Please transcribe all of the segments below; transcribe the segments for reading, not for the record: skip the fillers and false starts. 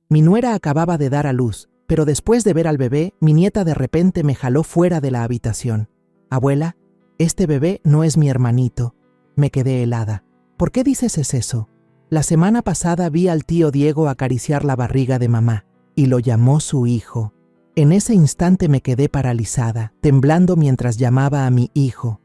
Mi nuera acababa de dar a luz, pero después de ver al bebé, mi nieta de repente me jaló fuera de la habitación. Abuela, este bebé no es mi hermanito. Me quedé helada. ¿Por qué dices eso? La semana pasada vi al tío Diego acariciar la barriga de mamá y lo llamó su hijo. En ese instante me quedé paralizada, temblando mientras llamaba a mi hijo.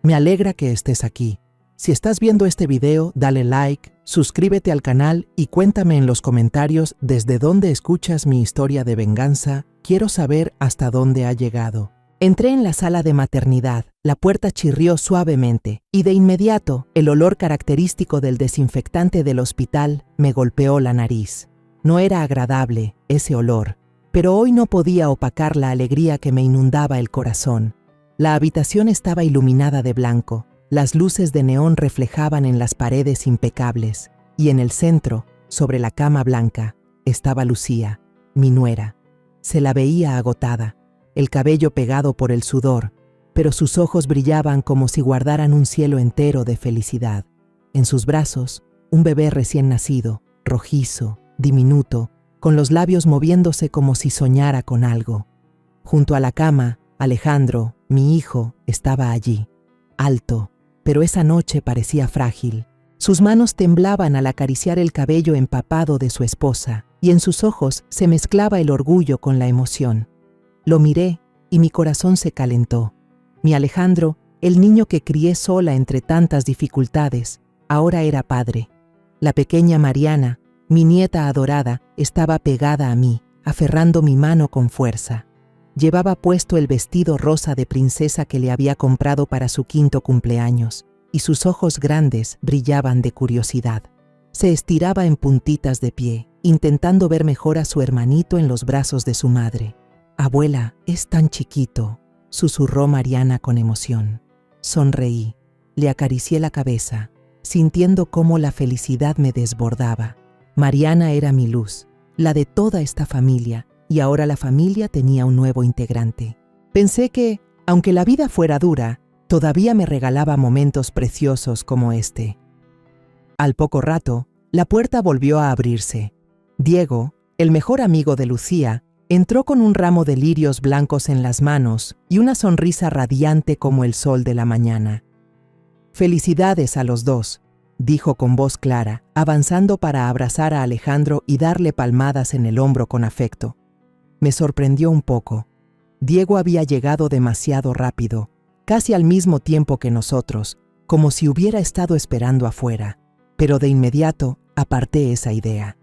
Me alegra que estés aquí. Si estás viendo este video, dale like, suscríbete al canal y cuéntame en los comentarios desde dónde escuchas mi historia de venganza. Quiero saber hasta dónde ha llegado. Entré en la sala de maternidad, la puerta chirrió suavemente y de inmediato el olor característico del desinfectante del hospital me golpeó la nariz. No era agradable ese olor, pero hoy no podía opacar la alegría que me inundaba el corazón. La habitación estaba iluminada de blanco, las luces de neón reflejaban en las paredes impecables y en el centro, sobre la cama blanca, estaba Lucía, mi nuera. Se la veía agotada, el cabello pegado por el sudor, pero sus ojos brillaban como si guardaran un cielo entero de felicidad. En sus brazos, un bebé recién nacido, rojizo, diminuto, con los labios moviéndose como si soñara con algo. Junto a la cama, Alejandro, mi hijo, estaba allí, alto, pero esa noche parecía frágil. Sus manos temblaban al acariciar el cabello empapado de su esposa, y en sus ojos se mezclaba el orgullo con la emoción. Lo miré y mi corazón se calentó. Mi Alejandro, el niño que crié sola entre tantas dificultades, ahora era padre. La pequeña Mariana, mi nieta adorada, estaba pegada a mí, aferrando mi mano con fuerza. Llevaba puesto el vestido rosa de princesa que le había comprado para su 5º cumpleaños, y sus ojos grandes brillaban de curiosidad. Se estiraba en puntitas de pie, intentando ver mejor a su hermanito en los brazos de su madre. «Abuela, es tan chiquito», susurró Mariana con emoción. Sonreí, le acaricié la cabeza, sintiendo cómo la felicidad me desbordaba. Mariana era mi luz, la de toda esta familia, y ahora la familia tenía un nuevo integrante. Pensé que, aunque la vida fuera dura, todavía me regalaba momentos preciosos como este. Al poco rato, la puerta volvió a abrirse. Diego, el mejor amigo de Lucía, entró con un ramo de lirios blancos en las manos y una sonrisa radiante como el sol de la mañana. «Felicidades a los dos», dijo con voz clara, avanzando para abrazar a Alejandro y darle palmadas en el hombro con afecto. Me sorprendió un poco. Diego había llegado demasiado rápido, casi al mismo tiempo que nosotros, como si hubiera estado esperando afuera, pero de inmediato aparté esa idea.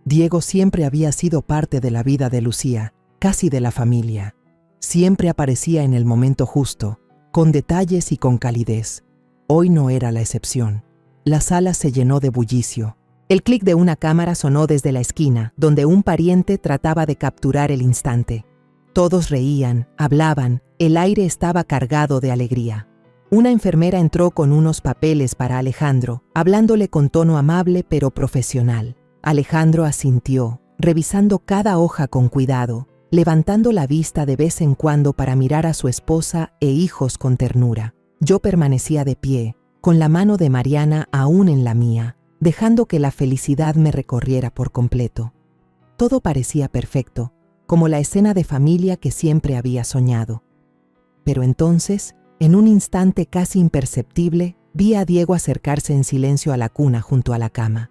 Diego siempre había sido parte de la vida de Lucía, casi de la familia. Siempre aparecía en el momento justo, con detalles y con calidez. Hoy no era la excepción. La sala se llenó de bullicio. El clic de una cámara sonó desde la esquina, donde un pariente trataba de capturar el instante. Todos reían, hablaban, el aire estaba cargado de alegría. Una enfermera entró con unos papeles para Alejandro, hablándole con tono amable pero profesional. Alejandro asintió, revisando cada hoja con cuidado, levantando la vista de vez en cuando para mirar a su esposa e hijos con ternura. Yo permanecía de pie, con la mano de Mariana aún en la mía, dejando que la felicidad me recorriera por completo. Todo parecía perfecto, como la escena de familia que siempre había soñado. Pero entonces, en un instante casi imperceptible, vi a Diego acercarse en silencio a la cuna junto a la cama.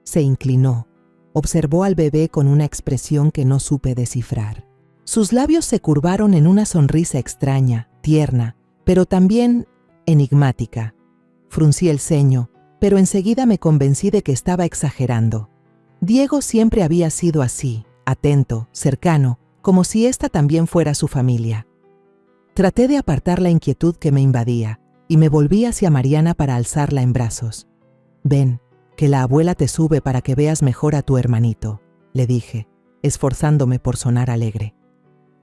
Se inclinó, observó al bebé con una expresión que no supe descifrar. Sus labios se curvaron en una sonrisa extraña, tierna, pero también enigmática. Fruncí el ceño, pero enseguida me convencí de que estaba exagerando. Diego siempre había sido así, atento, cercano, como si esta también fuera su familia. Traté de apartar la inquietud que me invadía y me volví hacia Mariana para alzarla en brazos. «Ven, que la abuela te sube para que veas mejor a tu hermanito», le dije, esforzándome por sonar alegre.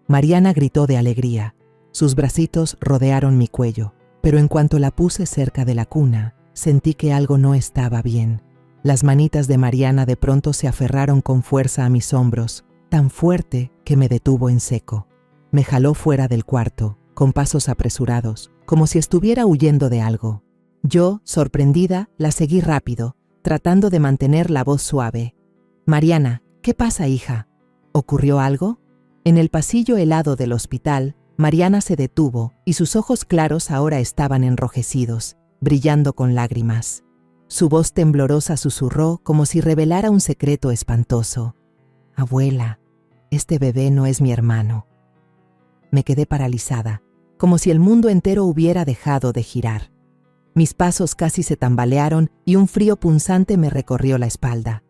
Mariana gritó de alegría. Sus bracitos rodearon mi cuello, pero en cuanto la puse cerca de la cuna, sentí que algo no estaba bien. Las manitas de Mariana de pronto se aferraron con fuerza a mis hombros, tan fuerte que me detuvo en seco. Me jaló fuera del cuarto, con pasos apresurados, como si estuviera huyendo de algo. Yo, sorprendida, la seguí rápido, tratando de mantener la voz suave. «Mariana, ¿Qué pasa, hija? ¿Ocurrió algo? En el pasillo helado del hospital, Mariana se detuvo y sus ojos claros ahora estaban enrojecidos, brillando con lágrimas. Su voz temblorosa susurró como si revelara un secreto espantoso. Abuela, este bebé no es mi hermano. Me quedé paralizada, como si el mundo entero hubiera dejado de girar. Mis pasos casi se tambalearon y un frío punzante me recorrió la espalda.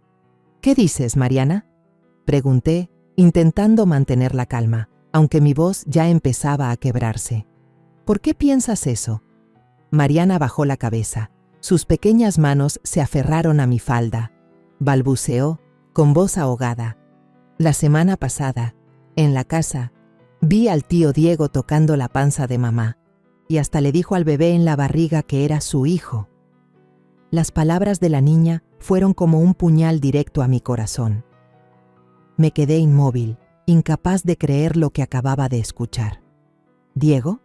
¿Qué dices, Mariana?, pregunté, intentando mantener la calma, aunque mi voz ya empezaba a quebrarse. ¿Por qué piensas eso? Mariana bajó la cabeza. Sus pequeñas manos se aferraron a mi falda. Balbuceó, con voz ahogada. La semana pasada, en la casa, vi al tío Diego tocando la panza de mamá, y hasta le dijo al bebé en la barriga que era su hijo. Las palabras de la niña fueron como un puñal directo a mi corazón. Me quedé inmóvil, incapaz de creer lo que acababa de escuchar. ¿Diego?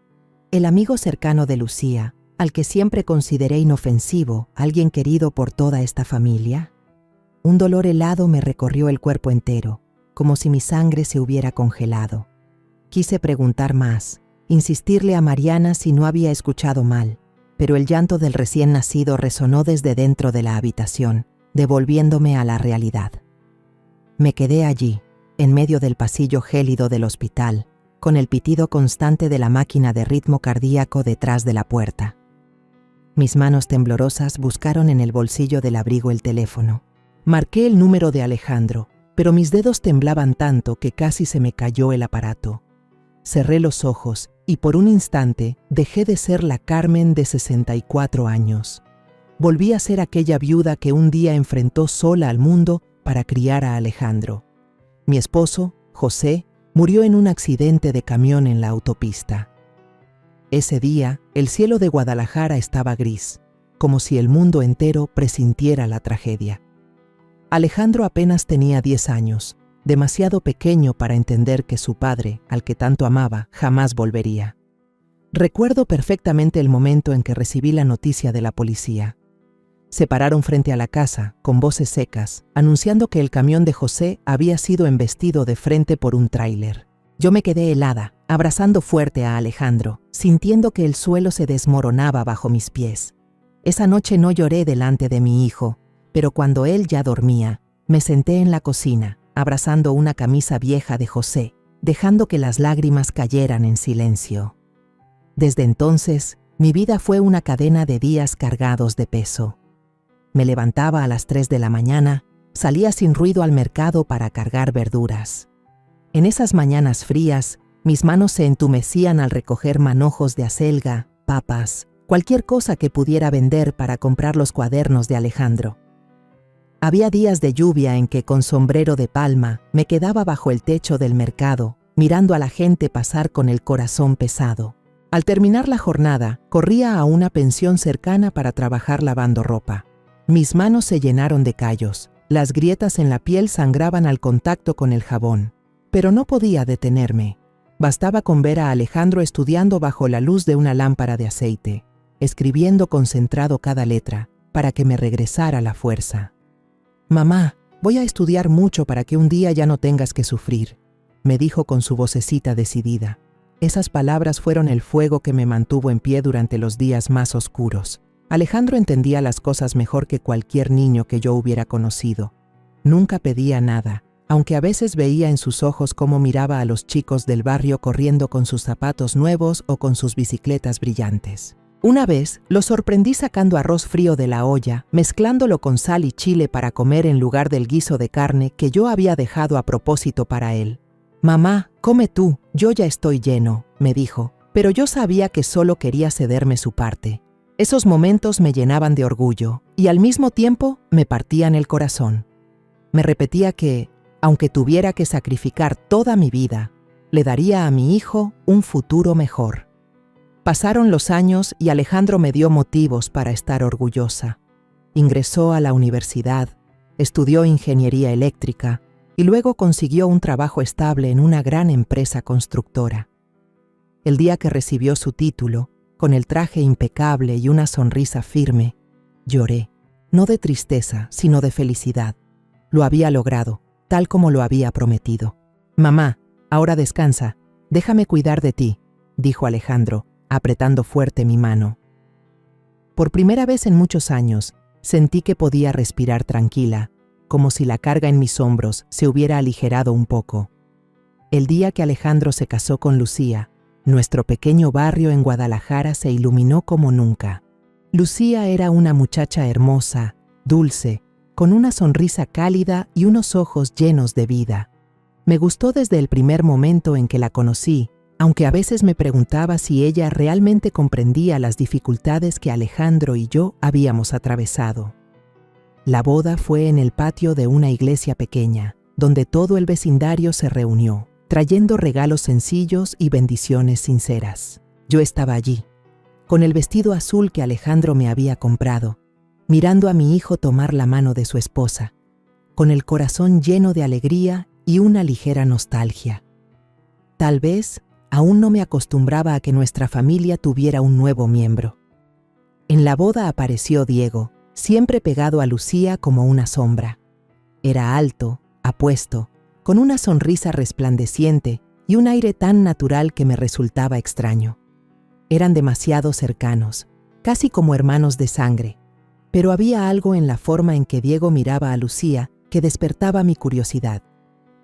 El amigo cercano de Lucía, al que siempre consideré inofensivo, alguien querido por toda esta familia. Un dolor helado me recorrió el cuerpo entero, como si mi sangre se hubiera congelado. Quise preguntar más, insistirle a Mariana si no había escuchado mal, pero el llanto del recién nacido resonó desde dentro de la habitación, devolviéndome a la realidad. Me quedé allí, en medio del pasillo gélido del hospital, con el pitido constante de la máquina de ritmo cardíaco detrás de la puerta. Mis manos temblorosas buscaron en el bolsillo del abrigo el teléfono. Marqué el número de Alejandro, pero mis dedos temblaban tanto que casi se me cayó el aparato. Cerré los ojos y por un instante dejé de ser la Carmen de 64 años. Volví a ser aquella viuda que un día enfrentó sola al mundo para criar a Alejandro. Mi esposo, José, murió en un accidente de camión en la autopista. Ese día, el cielo de Guadalajara estaba gris, como si el mundo entero presintiera la tragedia. Alejandro apenas tenía 10 años, demasiado pequeño para entender que su padre, al que tanto amaba, jamás volvería. Recuerdo perfectamente el momento en que recibí la noticia de la policía. Se pararon frente a la casa, con voces secas, anunciando que el camión de José había sido embestido de frente por un tráiler. Yo me quedé helada, abrazando fuerte a Alejandro, sintiendo que el suelo se desmoronaba bajo mis pies. Esa noche no lloré delante de mi hijo, pero cuando él ya dormía, me senté en la cocina, abrazando una camisa vieja de José, dejando que las lágrimas cayeran en silencio. Desde entonces, mi vida fue una cadena de días cargados de peso. Me levantaba a las 3 de la mañana, salía sin ruido al mercado para cargar verduras. En esas mañanas frías, mis manos se entumecían al recoger manojos de acelga, papas, cualquier cosa que pudiera vender para comprar los cuadernos de Alejandro. Había días de lluvia en que con sombrero de palma me quedaba bajo el techo del mercado, mirando a la gente pasar con el corazón pesado. Al terminar la jornada, corría a una pensión cercana para trabajar lavando ropa. Mis manos se llenaron de callos, las grietas en la piel sangraban al contacto con el jabón. Pero no podía detenerme. Bastaba con ver a Alejandro estudiando bajo la luz de una lámpara de aceite, escribiendo concentrado cada letra, para que me regresara la fuerza. «Mamá, voy a estudiar mucho para que un día ya no tengas que sufrir», me dijo con su vocecita decidida. Esas palabras fueron el fuego que me mantuvo en pie durante los días más oscuros. Alejandro entendía las cosas mejor que cualquier niño que yo hubiera conocido. Nunca pedía nada, aunque a veces veía en sus ojos cómo miraba a los chicos del barrio corriendo con sus zapatos nuevos o con sus bicicletas brillantes. Una vez lo sorprendí sacando arroz frío de la olla, mezclándolo con sal y chile para comer en lugar del guiso de carne que yo había dejado a propósito para él. «Mamá, come tú, yo ya estoy lleno», me dijo, pero yo sabía que solo quería cederme su parte. Esos momentos me llenaban de orgullo y al mismo tiempo me partían el corazón. Me repetía que, aunque tuviera que sacrificar toda mi vida, le daría a mi hijo un futuro mejor. Pasaron los años y Alejandro me dio motivos para estar orgullosa. Ingresó a la universidad, estudió ingeniería eléctrica y luego consiguió un trabajo estable en una gran empresa constructora. El día que recibió su título, con el traje impecable y una sonrisa firme, lloré, no de tristeza, sino de felicidad. Lo había logrado. tal como lo había prometido. «Mamá, ahora descansa, déjame cuidar de ti», dijo Alejandro, apretando fuerte mi mano. Por primera vez en muchos años, sentí que podía respirar tranquila, como si la carga en mis hombros se hubiera aligerado un poco. El día que Alejandro se casó con Lucía, nuestro pequeño barrio en Guadalajara se iluminó como nunca. Lucía era una muchacha hermosa, dulce, con una sonrisa cálida y unos ojos llenos de vida. Me gustó desde el primer momento en que la conocí, aunque a veces me preguntaba si ella realmente comprendía las dificultades que Alejandro y yo habíamos atravesado. La boda fue en el patio de una iglesia pequeña, donde todo el vecindario se reunió, trayendo regalos sencillos y bendiciones sinceras. Yo estaba allí, con el vestido azul que Alejandro me había comprado, mirando a mi hijo tomar la mano de su esposa, con el corazón lleno de alegría y una ligera nostalgia. Tal vez aún no me acostumbraba a que nuestra familia tuviera un nuevo miembro. En la boda apareció Diego, siempre pegado a Lucía como una sombra. Era alto, apuesto, con una sonrisa resplandeciente y un aire tan natural que me resultaba extraño. Eran demasiado cercanos, casi como hermanos de sangre, pero había algo en la forma en que Diego miraba a Lucía que despertaba mi curiosidad.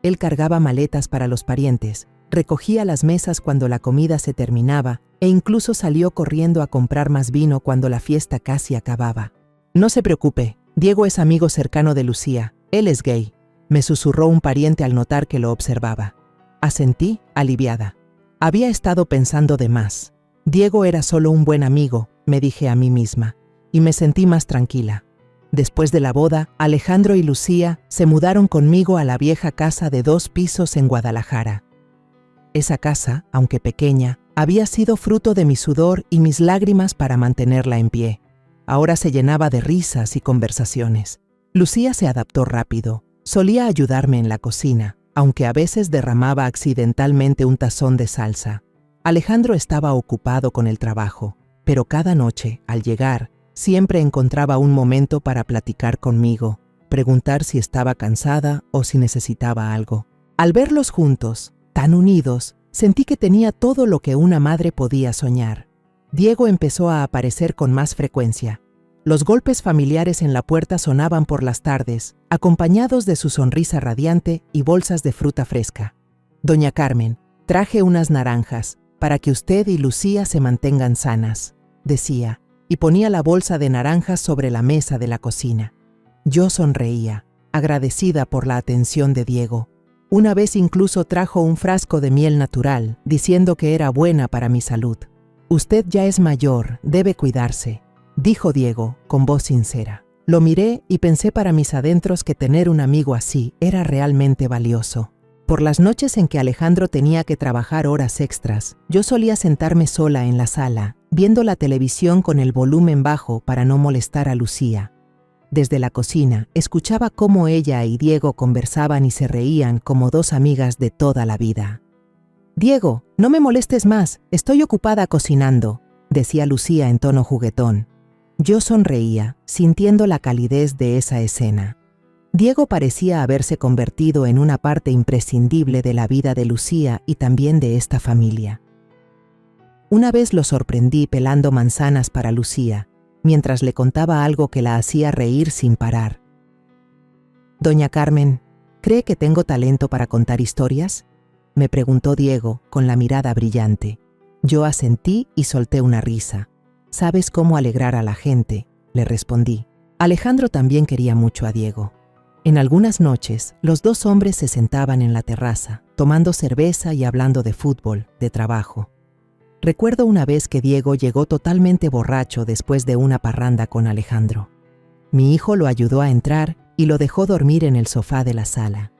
Él cargaba maletas para los parientes, recogía las mesas cuando la comida se terminaba e incluso salió corriendo a comprar más vino cuando la fiesta casi acababa. «No se preocupe, Diego es amigo cercano de Lucía, él es gay», me susurró un pariente al notar que lo observaba. Asentí, aliviada. Había estado pensando de más. Diego era solo un buen amigo, me dije a mí misma, y me sentí más tranquila. Después de la boda, Alejandro y Lucía se mudaron conmigo a la vieja casa de 2 pisos en Guadalajara. Esa casa, aunque pequeña, había sido fruto de mi sudor y mis lágrimas para mantenerla en pie. Ahora se llenaba de risas y conversaciones. Lucía se adaptó rápido. Solía ayudarme en la cocina, aunque a veces derramaba accidentalmente un tazón de salsa. Alejandro estaba ocupado con el trabajo, pero cada noche, al llegar, siempre encontraba un momento para platicar conmigo, preguntar si estaba cansada o si necesitaba algo. Al verlos juntos, tan unidos, sentí que tenía todo lo que una madre podía soñar. Diego empezó a aparecer con más frecuencia. Los golpes familiares en la puerta sonaban por las tardes, acompañados de su sonrisa radiante y bolsas de fruta fresca. «Doña Carmen, traje unas naranjas, para que usted y Lucía se mantengan sanas», decía, y ponía la bolsa de naranjas sobre la mesa de la cocina. Yo sonreía, agradecida por la atención de Diego. Una vez incluso trajo un frasco de miel natural, diciendo que era buena para mi salud. «Usted ya es mayor, debe cuidarse», dijo Diego, con voz sincera. Lo miré y pensé para mis adentros que tener un amigo así era realmente valioso. Por las noches en que Alejandro tenía que trabajar horas extras, yo solía sentarme sola en la sala, viendo la televisión con el volumen bajo para no molestar a Lucía. Desde la cocina, escuchaba cómo ella y Diego conversaban y se reían como 2 amigas de toda la vida. «Diego, no me molestes más, estoy ocupada cocinando», decía Lucía en tono juguetón. Yo sonreía, sintiendo la calidez de esa escena. Diego parecía haberse convertido en una parte imprescindible de la vida de Lucía y también de esta familia. Una vez lo sorprendí pelando manzanas para Lucía, mientras le contaba algo que la hacía reír sin parar. «Doña Carmen, ¿cree que tengo talento para contar historias?», me preguntó Diego con la mirada brillante. Yo asentí y solté una risa. «¿Sabes cómo alegrar a la gente?», le respondí. Alejandro también quería mucho a Diego. En algunas noches, los 2 hombres se sentaban en la terraza, tomando cerveza y hablando de fútbol, de trabajo. Recuerdo una vez que Diego llegó totalmente borracho después de una parranda con Alejandro. Mi hijo lo ayudó a entrar y lo dejó dormir en el sofá de la sala.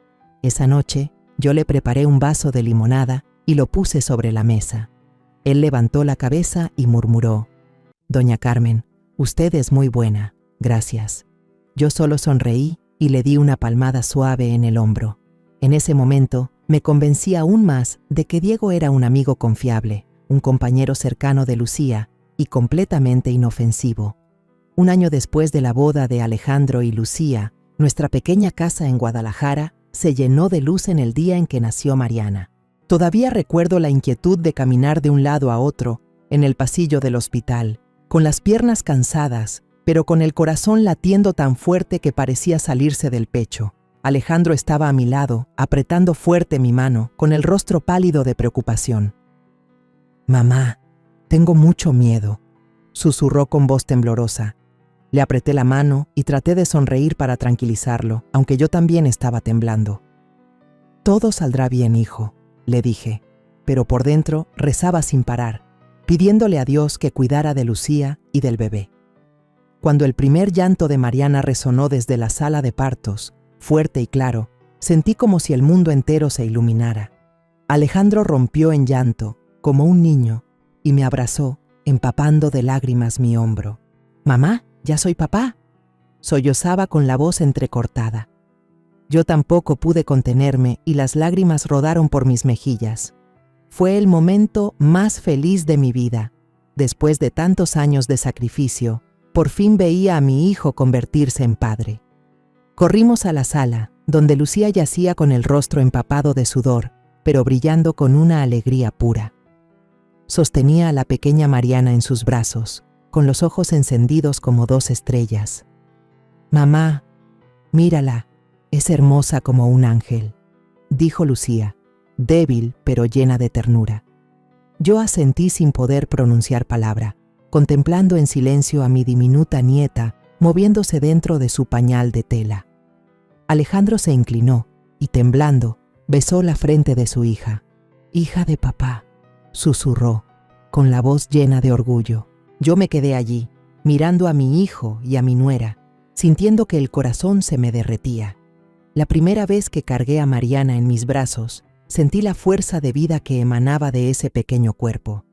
Esa noche, yo le preparé un vaso de limonada y lo puse sobre la mesa. Él levantó la cabeza y murmuró: «Doña Carmen, usted es muy buena, gracias». Yo solo sonreí y le di una palmada suave en el hombro. En ese momento, me convencí aún más de que Diego era un amigo confiable, un compañero cercano de Lucía y completamente inofensivo. Un año después de la boda de Alejandro y Lucía, nuestra pequeña casa en Guadalajara se llenó de luz en el día en que nació Mariana. Todavía recuerdo la inquietud de caminar de un lado a otro en el pasillo del hospital, con las piernas cansadas, pero con el corazón latiendo tan fuerte que parecía salirse del pecho. Alejandro estaba a mi lado, apretando fuerte mi mano, con el rostro pálido de preocupación. «Mamá, tengo mucho miedo», susurró con voz temblorosa. Le apreté la mano y traté de sonreír para tranquilizarlo, aunque yo también estaba temblando. «Todo saldrá bien, hijo», le dije, pero por dentro rezaba sin parar, pidiéndole a Dios que cuidara de Lucía y del bebé. Cuando el primer llanto de Mariana resonó desde la sala de partos, fuerte y claro, sentí como si el mundo entero se iluminara. Alejandro rompió en llanto, como un niño, y me abrazó, empapando de lágrimas mi hombro. «Mamá, ya soy papá», sollozaba con la voz entrecortada. Yo tampoco pude contenerme y las lágrimas rodaron por mis mejillas. Fue el momento más feliz de mi vida. Después de tantos años de sacrificio, por fin veía a mi hijo convertirse en padre. Corrimos a la sala, donde Lucía yacía con el rostro empapado de sudor, pero brillando con una alegría pura. Sostenía a la pequeña Mariana en sus brazos, con los ojos encendidos como dos estrellas. «Mamá, mírala, es hermosa como un ángel», dijo Lucía, débil pero llena de ternura. Yo asentí sin poder pronunciar palabra, contemplando en silencio a mi diminuta nieta moviéndose dentro de su pañal de tela. Alejandro se inclinó y, temblando, besó la frente de su hija. «Hija de papá», susurró, con la voz llena de orgullo. Yo me quedé allí, mirando a mi hijo y a mi nuera, sintiendo que el corazón se me derretía. La primera vez que cargué a Mariana en mis brazos, sentí la fuerza de vida que emanaba de ese pequeño cuerpo.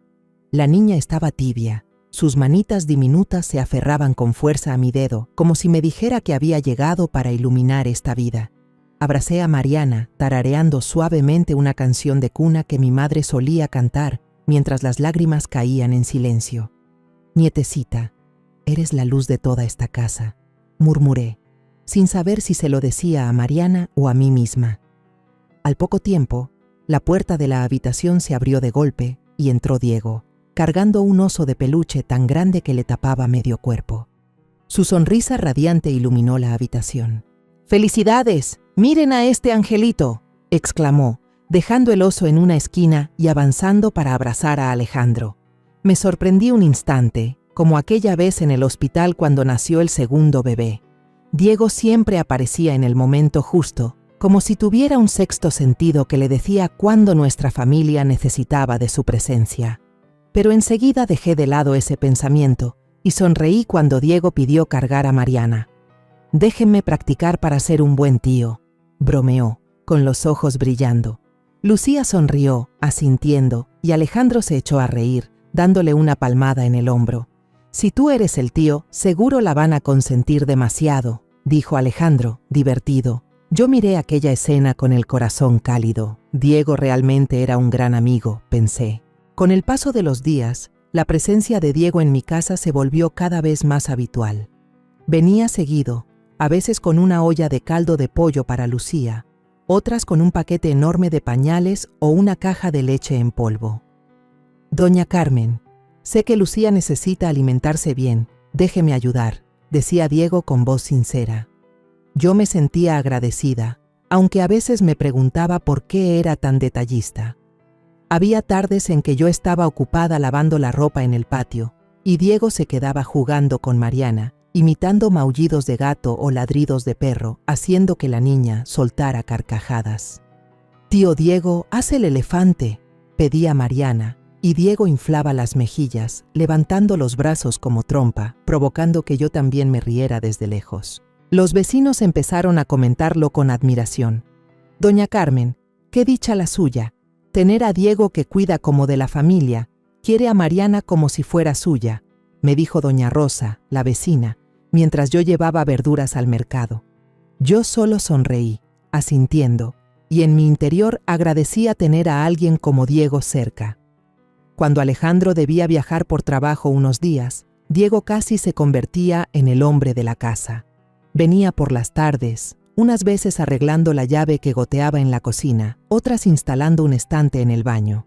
La niña estaba tibia, sus manitas diminutas se aferraban con fuerza a mi dedo, como si me dijera que había llegado para iluminar esta vida. Abracé a Mariana, tarareando suavemente una canción de cuna que mi madre solía cantar mientras las lágrimas caían en silencio. «Nietecita, eres la luz de toda esta casa», murmuré, sin saber si se lo decía a Mariana o a mí misma. Al poco tiempo, la puerta de la habitación se abrió de golpe y entró Diego, cargando un oso de peluche tan grande que le tapaba medio cuerpo. Su sonrisa radiante iluminó la habitación. «¡Felicidades! ¡Miren a este angelito!», exclamó, dejando el oso en una esquina y avanzando para abrazar a Alejandro. Me sorprendí un instante, como aquella vez en el hospital cuando nació el segundo bebé. Diego siempre aparecía en el momento justo, como si tuviera un sexto sentido que le decía cuándo nuestra familia necesitaba de su presencia. Pero enseguida dejé de lado ese pensamiento y sonreí cuando Diego pidió cargar a Mariana. «Déjenme practicar para ser un buen tío», bromeó, con los ojos brillando. Lucía sonrió, asintiendo, y Alejandro se echó a reír, dándole una palmada en el hombro. «Si tú eres el tío, seguro la van a consentir demasiado», dijo Alejandro, divertido. Yo miré aquella escena con el corazón cálido. Diego realmente era un gran amigo, pensé. Con el paso de los días, la presencia de Diego en mi casa se volvió cada vez más habitual. Venía seguido, a veces con una olla de caldo de pollo para Lucía, otras con un paquete enorme de pañales o una caja de leche en polvo. «Doña Carmen, sé que Lucía necesita alimentarse bien, déjeme ayudar», decía Diego con voz sincera. Yo me sentía agradecida, aunque a veces me preguntaba por qué era tan detallista. Había tardes en que yo estaba ocupada lavando la ropa en el patio, y Diego se quedaba jugando con Mariana, imitando maullidos de gato o ladridos de perro, haciendo que la niña soltara carcajadas. «Tío Diego, haz el elefante», pedía Mariana, y Diego inflaba las mejillas, levantando los brazos como trompa, provocando que yo también me riera desde lejos. Los vecinos empezaron a comentarlo con admiración. «Doña Carmen, qué dicha la suya, tener a Diego que cuida como de la familia, quiere a Mariana como si fuera suya», me dijo doña Rosa, la vecina, mientras yo llevaba verduras al mercado. Yo solo sonreí, asintiendo, y en mi interior agradecía tener a alguien como Diego cerca. Cuando Alejandro debía viajar por trabajo unos días, Diego casi se convertía en el hombre de la casa. Venía por las tardes, unas veces arreglando la llave que goteaba en la cocina, otras instalando un estante en el baño.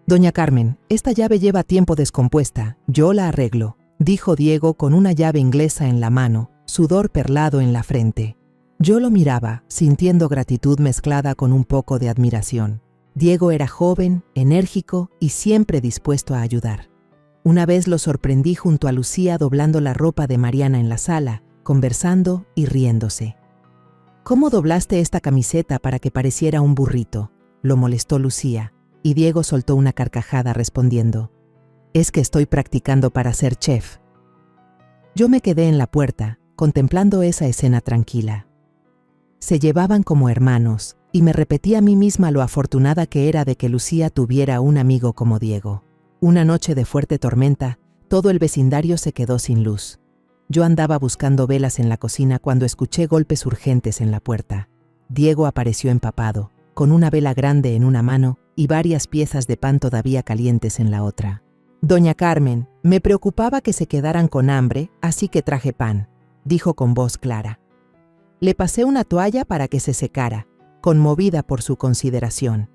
«Doña Carmen, esta llave lleva tiempo descompuesta, yo la arreglo», dijo Diego con una llave inglesa en la mano, sudor perlado en la frente. Yo lo miraba, sintiendo gratitud mezclada con un poco de admiración. Diego era joven, enérgico y siempre dispuesto a ayudar. Una vez lo sorprendí junto a Lucía doblando la ropa de Mariana en la sala, conversando y riéndose. «¿Cómo doblaste esta camiseta para que pareciera un burrito?», lo molestó Lucía, y Diego soltó una carcajada respondiendo: «Es que estoy practicando para ser chef». Yo me quedé en la puerta, contemplando esa escena tranquila. Se llevaban como hermanos, y me repetí a mí misma lo afortunada que era de que Lucía tuviera un amigo como Diego. Una noche de fuerte tormenta, todo el vecindario se quedó sin luz. Yo andaba buscando velas en la cocina cuando escuché golpes urgentes en la puerta. Diego apareció empapado, con una vela grande en una mano y varias piezas de pan todavía calientes en la otra. «Doña Carmen, me preocupaba que se quedaran con hambre, así que traje pan», dijo con voz clara. Le pasé una toalla para que se secara, conmovida por su consideración.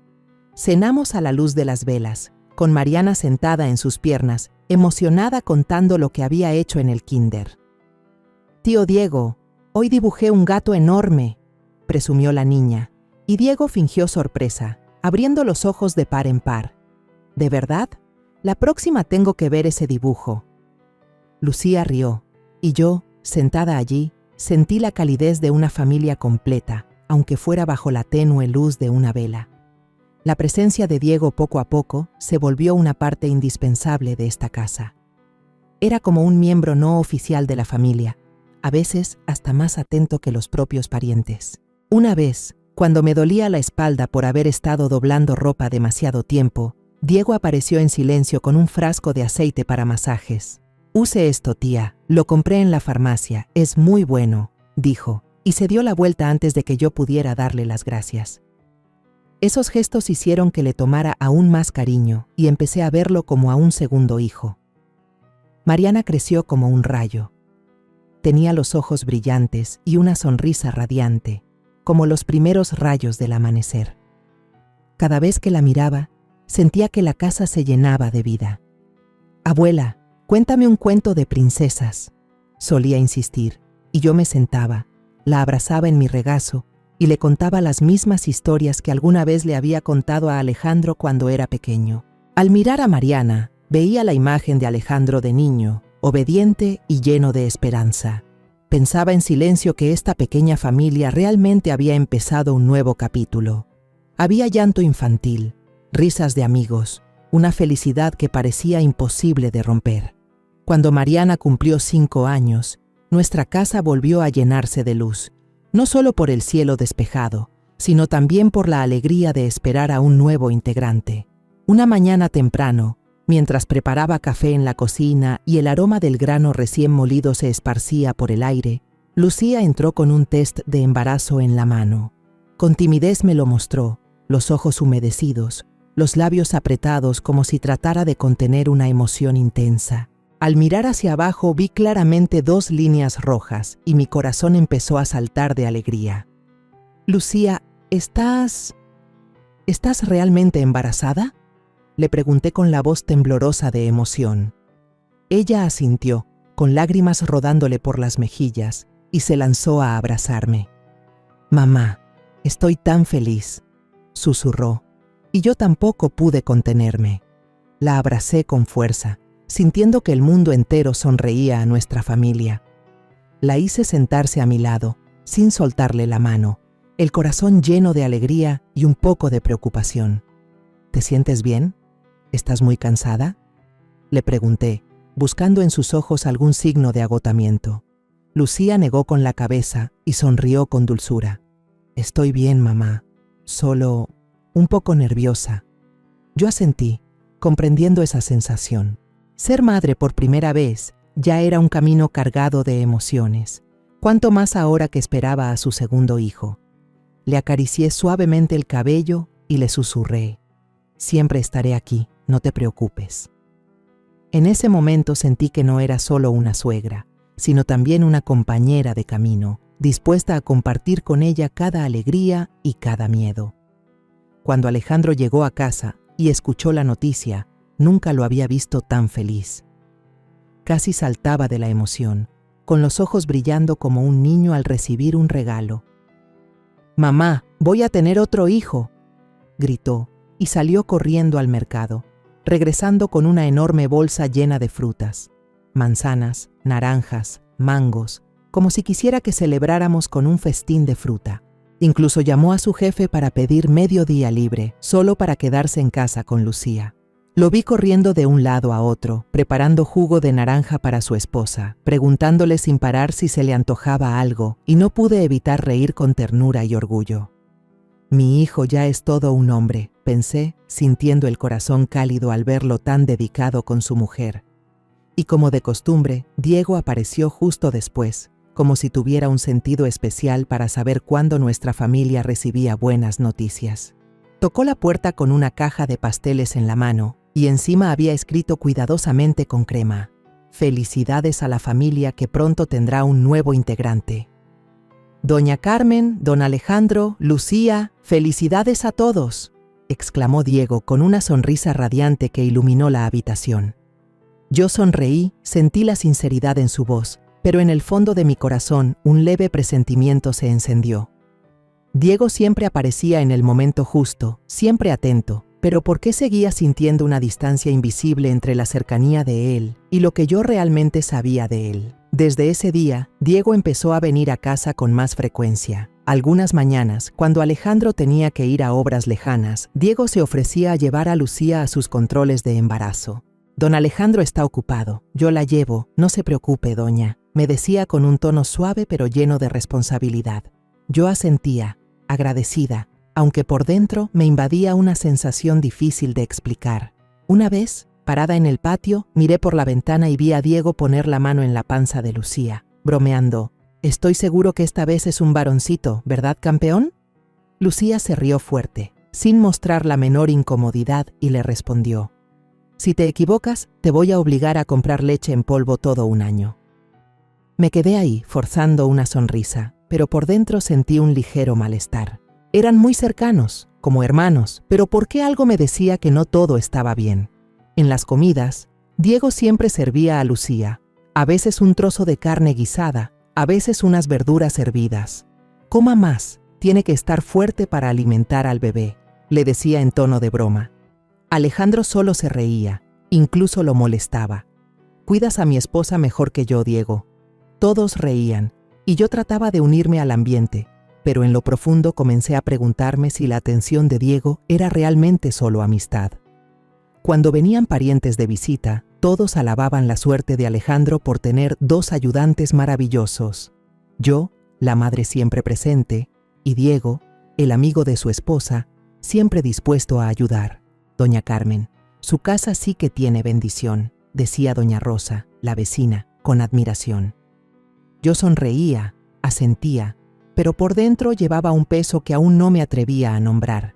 Cenamos a la luz de las velas, con Mariana sentada en sus piernas, emocionada contando lo que había hecho en el kinder. «Tío Diego, hoy dibujé un gato enorme», presumió la niña, y Diego fingió sorpresa, abriendo los ojos de par en par. «¿De verdad? La próxima tengo que ver ese dibujo». Lucía rió, y yo, sentada allí, sentí la calidez de una familia completa, aunque fuera bajo la tenue luz de una vela. La presencia de Diego poco a poco se volvió una parte indispensable de esta casa. Era como un miembro no oficial de la familia, a veces hasta más atento que los propios parientes. Una vez, cuando me dolía la espalda por haber estado doblando ropa demasiado tiempo, Diego apareció en silencio con un frasco de aceite para masajes. «Use esto, tía, lo compré en la farmacia, es muy bueno», dijo, y se dio la vuelta antes de que yo pudiera darle las gracias. Esos gestos hicieron que le tomara aún más cariño y empecé a verlo como a un segundo hijo. Mariana creció como un rayo. Tenía los ojos brillantes y una sonrisa radiante, como los primeros rayos del amanecer. Cada vez que la miraba, sentía que la casa se llenaba de vida. «Abuela, cuéntame un cuento de princesas», solía insistir, y yo me sentaba, la abrazaba en mi regazo y le contaba las mismas historias que alguna vez le había contado a Alejandro cuando era pequeño. Al mirar a Mariana, veía la imagen de Alejandro de niño, obediente y lleno de esperanza. Pensaba en silencio que esta pequeña familia realmente había empezado un nuevo capítulo. Había llanto infantil, risas de amigos, una felicidad que parecía imposible de romper. Cuando Mariana cumplió 5 años, nuestra casa volvió a llenarse de luz, no solo por el cielo despejado, sino también por la alegría de esperar a un nuevo integrante. Una mañana temprano, mientras preparaba café en la cocina y el aroma del grano recién molido se esparcía por el aire, Lucía entró con un test de embarazo en la mano. Con timidez me lo mostró, los ojos humedecidos, los labios apretados como si tratara de contener una emoción intensa. Al mirar hacia abajo vi claramente 2 líneas rojas y mi corazón empezó a saltar de alegría. «Lucía, ¿estás realmente embarazada?», le pregunté con la voz temblorosa de emoción. Ella asintió, con lágrimas rodándole por las mejillas, y se lanzó a abrazarme. «Mamá, estoy tan feliz», susurró, y yo tampoco pude contenerme. La abracé con fuerza, sintiendo que el mundo entero sonreía a nuestra familia. La hice sentarse a mi lado, sin soltarle la mano, el corazón lleno de alegría y un poco de preocupación. «¿Te sientes bien? ¿Estás muy cansada?», le pregunté, buscando en sus ojos algún signo de agotamiento. Lucía negó con la cabeza y sonrió con dulzura. «Estoy bien, mamá, solo un poco nerviosa». Yo asentí, comprendiendo esa sensación. Ser madre por primera vez ya era un camino cargado de emociones, cuanto más ahora que esperaba a su segundo hijo. Le acaricié suavemente el cabello y le susurré: «Siempre estaré aquí, no te preocupes». En ese momento sentí que no era solo una suegra, sino también una compañera de camino, dispuesta a compartir con ella cada alegría y cada miedo. Cuando Alejandro llegó a casa y escuchó la noticia, nunca lo había visto tan feliz. Casi saltaba de la emoción, con los ojos brillando como un niño al recibir un regalo. «Mamá, voy a tener otro hijo», gritó, y salió corriendo al mercado, regresando con una enorme bolsa llena de frutas, manzanas, naranjas, mangos, como si quisiera que celebráramos con un festín de fruta. Incluso llamó a su jefe para pedir medio día libre, solo para quedarse en casa con Lucía. Lo vi corriendo de un lado a otro, preparando jugo de naranja para su esposa, preguntándole sin parar si se le antojaba algo, y no pude evitar reír con ternura y orgullo. Mi hijo ya es todo un hombre, pensé, sintiendo el corazón cálido al verlo tan dedicado con su mujer. Y como de costumbre, Diego apareció justo después, como si tuviera un sentido especial para saber cuándo nuestra familia recibía buenas noticias. Tocó la puerta con una caja de pasteles en la mano, y encima había escrito cuidadosamente con crema: «Felicidades a la familia que pronto tendrá un nuevo integrante». «Doña Carmen, don Alejandro, Lucía, felicidades a todos», exclamó Diego con una sonrisa radiante que iluminó la habitación. Yo sonreí, sentí la sinceridad en su voz, pero en el fondo de mi corazón un leve presentimiento se encendió. Diego siempre aparecía en el momento justo, siempre atento, pero ¿por qué seguía sintiendo una distancia invisible entre la cercanía de él y lo que yo realmente sabía de él? Desde ese día, Diego empezó a venir a casa con más frecuencia. Algunas mañanas, cuando Alejandro tenía que ir a obras lejanas, Diego se ofrecía a llevar a Lucía a sus controles de embarazo. «Don Alejandro está ocupado, yo la llevo, no se preocupe, doña», me decía con un tono suave pero lleno de responsabilidad. Yo asentía, agradecida, aunque por dentro me invadía una sensación difícil de explicar. Una vez, parada en el patio, miré por la ventana y vi a Diego poner la mano en la panza de Lucía, bromeando: «Estoy seguro que esta vez es un varoncito, ¿verdad, campeón?». Lucía se rió fuerte, sin mostrar la menor incomodidad, y le respondió: «Si te equivocas, te voy a obligar a comprar leche en polvo todo un año». Me quedé ahí, forzando una sonrisa, pero por dentro sentí un ligero malestar. Eran muy cercanos, como hermanos, pero ¿por qué algo me decía que no todo estaba bien? En las comidas, Diego siempre servía a Lucía, a veces un trozo de carne guisada, a veces unas verduras hervidas. «Coma más, tiene que estar fuerte para alimentar al bebé», le decía en tono de broma. Alejandro solo se reía, incluso lo molestaba. «Cuidas a mi esposa mejor que yo, Diego». Todos reían, y yo trataba de unirme al ambiente, pero en lo profundo comencé a preguntarme si la atención de Diego era realmente solo amistad. Cuando venían parientes de visita, todos alababan la suerte de Alejandro por tener 2 ayudantes maravillosos. Yo, la madre siempre presente, y Diego, el amigo de su esposa, siempre dispuesto a ayudar. «Doña Carmen, su casa sí que tiene bendición», decía doña Rosa, la vecina, con admiración. Yo sonreía, asentía, pero por dentro llevaba un peso que aún no me atrevía a nombrar.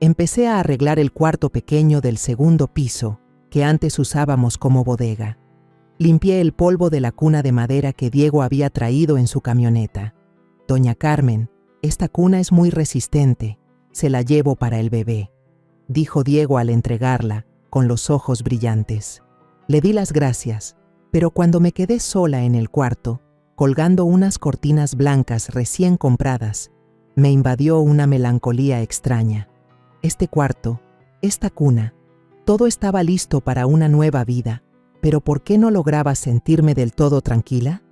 Empecé a arreglar el cuarto pequeño del segundo piso, que antes usábamos como bodega. Limpié el polvo de la cuna de madera que Diego había traído en su camioneta. «Doña Carmen, esta cuna es muy resistente, se la llevo para el bebé», dijo Diego al entregarla, con los ojos brillantes. Le di las gracias, pero cuando me quedé sola en el cuarto, colgando unas cortinas blancas recién compradas, me invadió una melancolía extraña. Este cuarto, esta cuna, todo estaba listo para una nueva vida, pero ¿por qué no lograba sentirme del todo tranquila?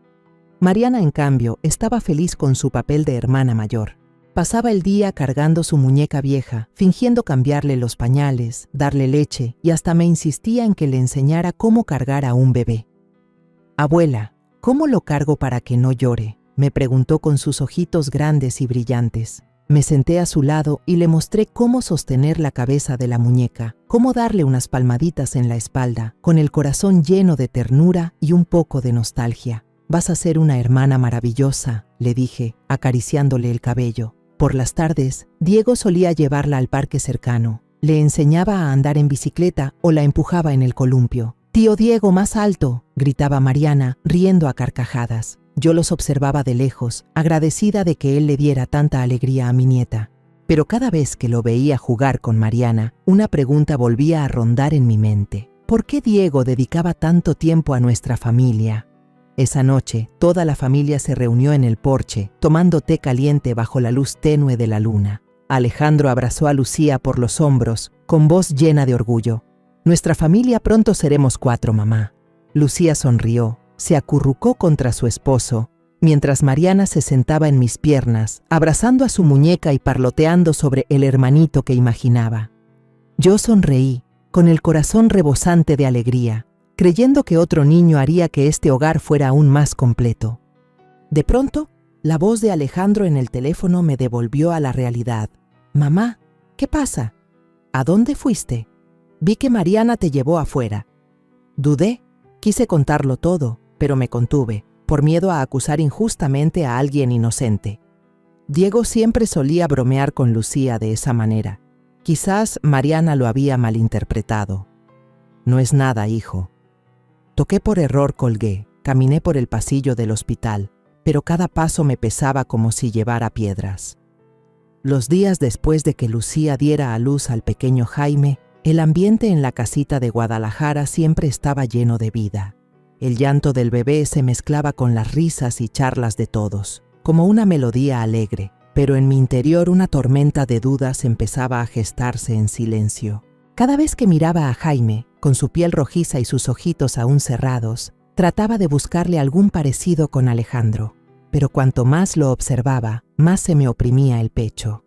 Mariana, en cambio, estaba feliz con su papel de hermana mayor. Pasaba el día cargando su muñeca vieja, fingiendo cambiarle los pañales, darle leche, y hasta me insistía en que le enseñara cómo cargar a un bebé. «Abuela, ¿cómo lo cargo para que no llore?», me preguntó con sus ojitos grandes y brillantes. Me senté a su lado y le mostré cómo sostener la cabeza de la muñeca, cómo darle unas palmaditas en la espalda, con el corazón lleno de ternura y un poco de nostalgia. «Vas a ser una hermana maravillosa», le dije, acariciándole el cabello. Por las tardes, Diego solía llevarla al parque cercano. Le enseñaba a andar en bicicleta o la empujaba en el columpio. «Tío Diego, más alto», gritaba Mariana, riendo a carcajadas. Yo los observaba de lejos, agradecida de que él le diera tanta alegría a mi nieta. Pero cada vez que lo veía jugar con Mariana, una pregunta volvía a rondar en mi mente. ¿Por qué Diego dedicaba tanto tiempo a nuestra familia? Esa noche, toda la familia se reunió en el porche, tomando té caliente bajo la luz tenue de la luna. Alejandro abrazó a Lucía por los hombros, con voz llena de orgullo. «Nuestra familia pronto seremos 4, mamá». Lucía sonrió, se acurrucó contra su esposo, mientras Mariana se sentaba en mis piernas, abrazando a su muñeca y parloteando sobre el hermanito que imaginaba. Yo sonreí, con el corazón rebosante de alegría, creyendo que otro niño haría que este hogar fuera aún más completo. De pronto, la voz de Alejandro en el teléfono me devolvió a la realidad. «Mamá, ¿qué pasa? ¿A dónde fuiste? Vi que Mariana te llevó afuera». Dudé, quise contarlo todo, pero me contuve, por miedo a acusar injustamente a alguien inocente. Diego siempre solía bromear con Lucía de esa manera. Quizás Mariana lo había malinterpretado. «No es nada, hijo». Toqué por error, colgué, caminé por el pasillo del hospital, pero cada paso me pesaba como si llevara piedras. Los días después de que Lucía diera a luz al pequeño Jaime, el ambiente en la casita de Guadalajara siempre estaba lleno de vida. El llanto del bebé se mezclaba con las risas y charlas de todos, como una melodía alegre, pero en mi interior una tormenta de dudas empezaba a gestarse en silencio. Cada vez que miraba a Jaime, con su piel rojiza y sus ojitos aún cerrados, trataba de buscarle algún parecido con Alejandro, pero cuanto más lo observaba, más se me oprimía el pecho.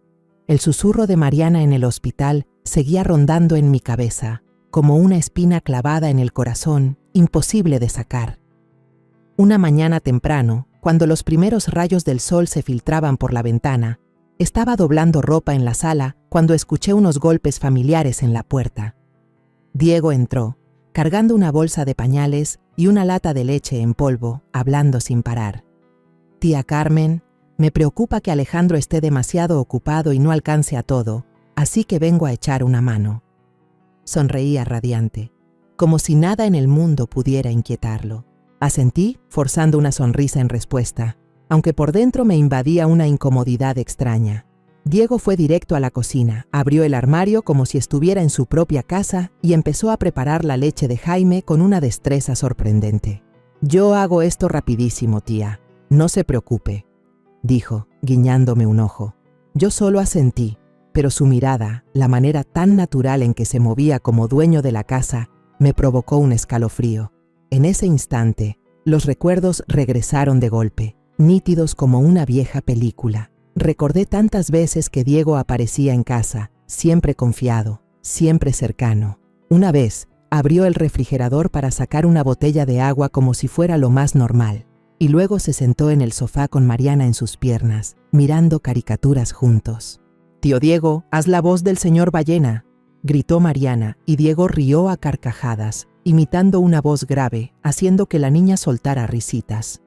El susurro de Mariana en el hospital seguía rondando en mi cabeza, como una espina clavada en el corazón, imposible de sacar. Una mañana temprano, cuando los primeros rayos del sol se filtraban por la ventana, estaba doblando ropa en la sala cuando escuché unos golpes familiares en la puerta. Diego entró, cargando una bolsa de pañales y una lata de leche en polvo, hablando sin parar. «Tía Carmen, me preocupa que Alejandro esté demasiado ocupado y no alcance a todo, así que vengo a echar una mano». Sonreía radiante, como si nada en el mundo pudiera inquietarlo. Asentí, forzando una sonrisa en respuesta, aunque por dentro me invadía una incomodidad extraña. Diego fue directo a la cocina, abrió el armario como si estuviera en su propia casa y empezó a preparar la leche de Jaime con una destreza sorprendente. «Yo hago esto rapidísimo, tía, no se preocupe», dijo, guiñándome un ojo. Yo solo asentí, pero su mirada, la manera tan natural en que se movía como dueño de la casa, me provocó un escalofrío. En ese instante, los recuerdos regresaron de golpe, nítidos como una vieja película. Recordé tantas veces que Diego aparecía en casa, siempre confiado, siempre cercano. Una vez, abrió el refrigerador para sacar una botella de agua como si fuera lo más normal, y luego se sentó en el sofá con Mariana en sus piernas, mirando caricaturas juntos. «Tío Diego, haz la voz del señor Ballena», gritó Mariana, y Diego rió a carcajadas, imitando una voz grave, haciendo que la niña soltara risitas.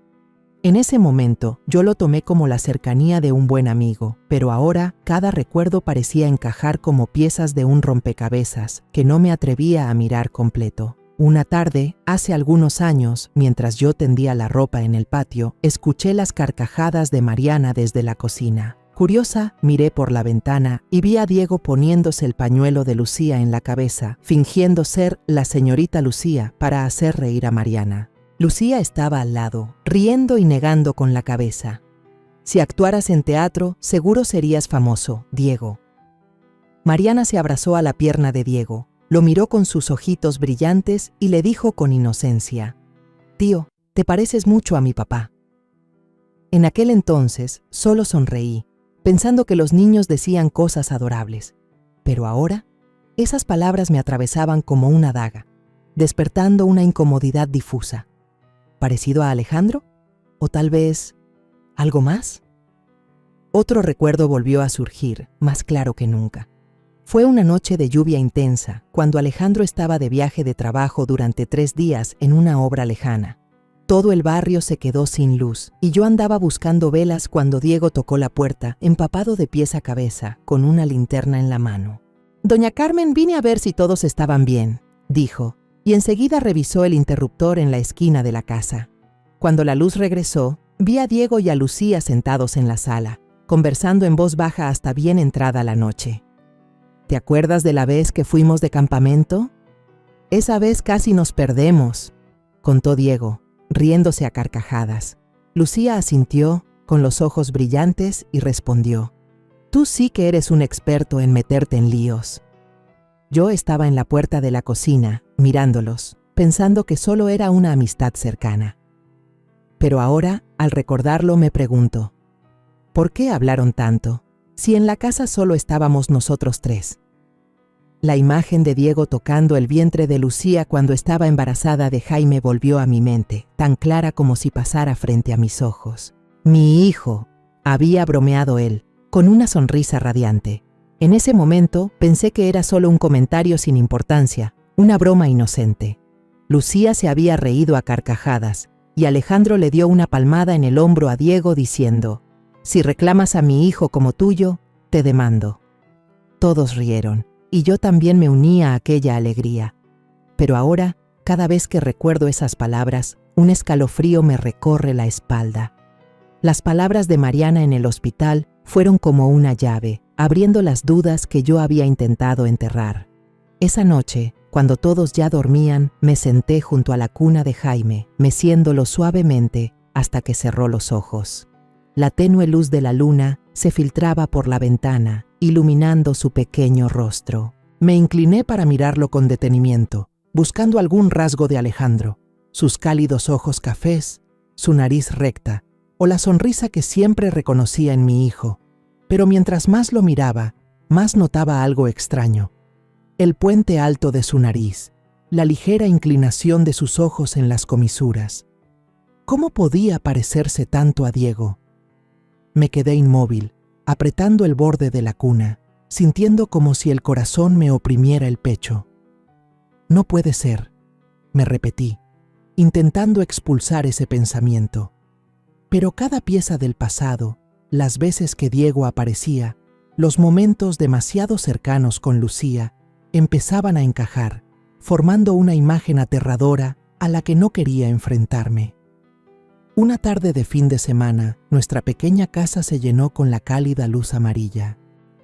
En ese momento, yo lo tomé como la cercanía de un buen amigo, pero ahora cada recuerdo parecía encajar como piezas de un rompecabezas que no me atrevía a mirar completo. Una tarde, hace algunos años, mientras yo tendía la ropa en el patio, escuché las carcajadas de Mariana desde la cocina. Curiosa, miré por la ventana y vi a Diego poniéndose el pañuelo de Lucía en la cabeza, fingiendo ser la señorita Lucía para hacer reír a Mariana. Lucía estaba al lado, riendo y negando con la cabeza. «Si actuaras en teatro, seguro serías famoso, Diego». Mariana se abrazó a la pierna de Diego, lo miró con sus ojitos brillantes y le dijo con inocencia: «Tío, te pareces mucho a mi papá». En aquel entonces solo sonreí, pensando que los niños decían cosas adorables. Pero ahora, esas palabras me atravesaban como una daga, despertando una incomodidad difusa. ¿Parecido a Alejandro? ¿O tal vez algo más? Otro recuerdo volvió a surgir, más claro que nunca. Fue una noche de lluvia intensa, cuando Alejandro estaba de viaje de trabajo durante 3 días en una obra lejana. Todo el barrio se quedó sin luz, y yo andaba buscando velas cuando Diego tocó la puerta, empapado de pies a cabeza, con una linterna en la mano. «Doña Carmen, vine a ver si todos estaban bien», dijo, y enseguida revisó el interruptor en la esquina de la casa. Cuando la luz regresó, Vi a Diego y a Lucía sentados en la sala, conversando en voz baja hasta bien entrada la noche. ¿Te acuerdas de la vez que fuimos de campamento? Esa vez casi nos perdemos, contó Diego, riéndose a carcajadas. Lucía asintió, con los ojos brillantes, y respondió: Tú sí que eres un experto en meterte en líos. Yo estaba en la puerta de la cocina, mirándolos, pensando que solo era una amistad cercana. Pero ahora, al recordarlo, me pregunto, ¿por qué hablaron tanto, si en la casa solo estábamos nosotros tres? La imagen de Diego tocando el vientre de Lucía cuando estaba embarazada de Jaime volvió a mi mente, tan clara como si pasara frente a mis ojos. Mi hijo, había bromeado él, con una sonrisa radiante. En ese momento pensé que era solo un comentario sin importancia, una broma inocente. Lucía se había reído a carcajadas, y Alejandro le dio una palmada en el hombro a Diego diciendo: Si reclamas a mi hijo como tuyo, te demando. Todos rieron, y yo también me uní a aquella alegría. Pero ahora, cada vez que recuerdo esas palabras, un escalofrío me recorre la espalda. Las palabras de Mariana en el hospital fueron como una llave, abriendo las dudas que yo había intentado enterrar. Esa noche, cuando todos ya dormían, me senté junto a la cuna de Jaime, meciéndolo suavemente hasta que cerró los ojos. La tenue luz de la luna se filtraba por la ventana, iluminando su pequeño rostro. Me incliné para mirarlo con detenimiento, buscando algún rasgo de Alejandro, sus cálidos ojos cafés, su nariz recta, o la sonrisa que siempre reconocía en mi hijo. Pero mientras más lo miraba, más notaba algo extraño. El puente alto de su nariz, la ligera inclinación de sus ojos en las comisuras. ¿Cómo podía parecerse tanto a Diego? Me quedé inmóvil, apretando el borde de la cuna, sintiendo como si el corazón me oprimiera el pecho. No puede ser, me repetí, intentando expulsar ese pensamiento. Pero cada pieza del pasado, las veces que Diego aparecía, los momentos demasiado cercanos con Lucía, empezaban a encajar, formando una imagen aterradora a la que no quería enfrentarme. Una tarde de fin de semana, nuestra pequeña casa se llenó con la cálida luz amarilla.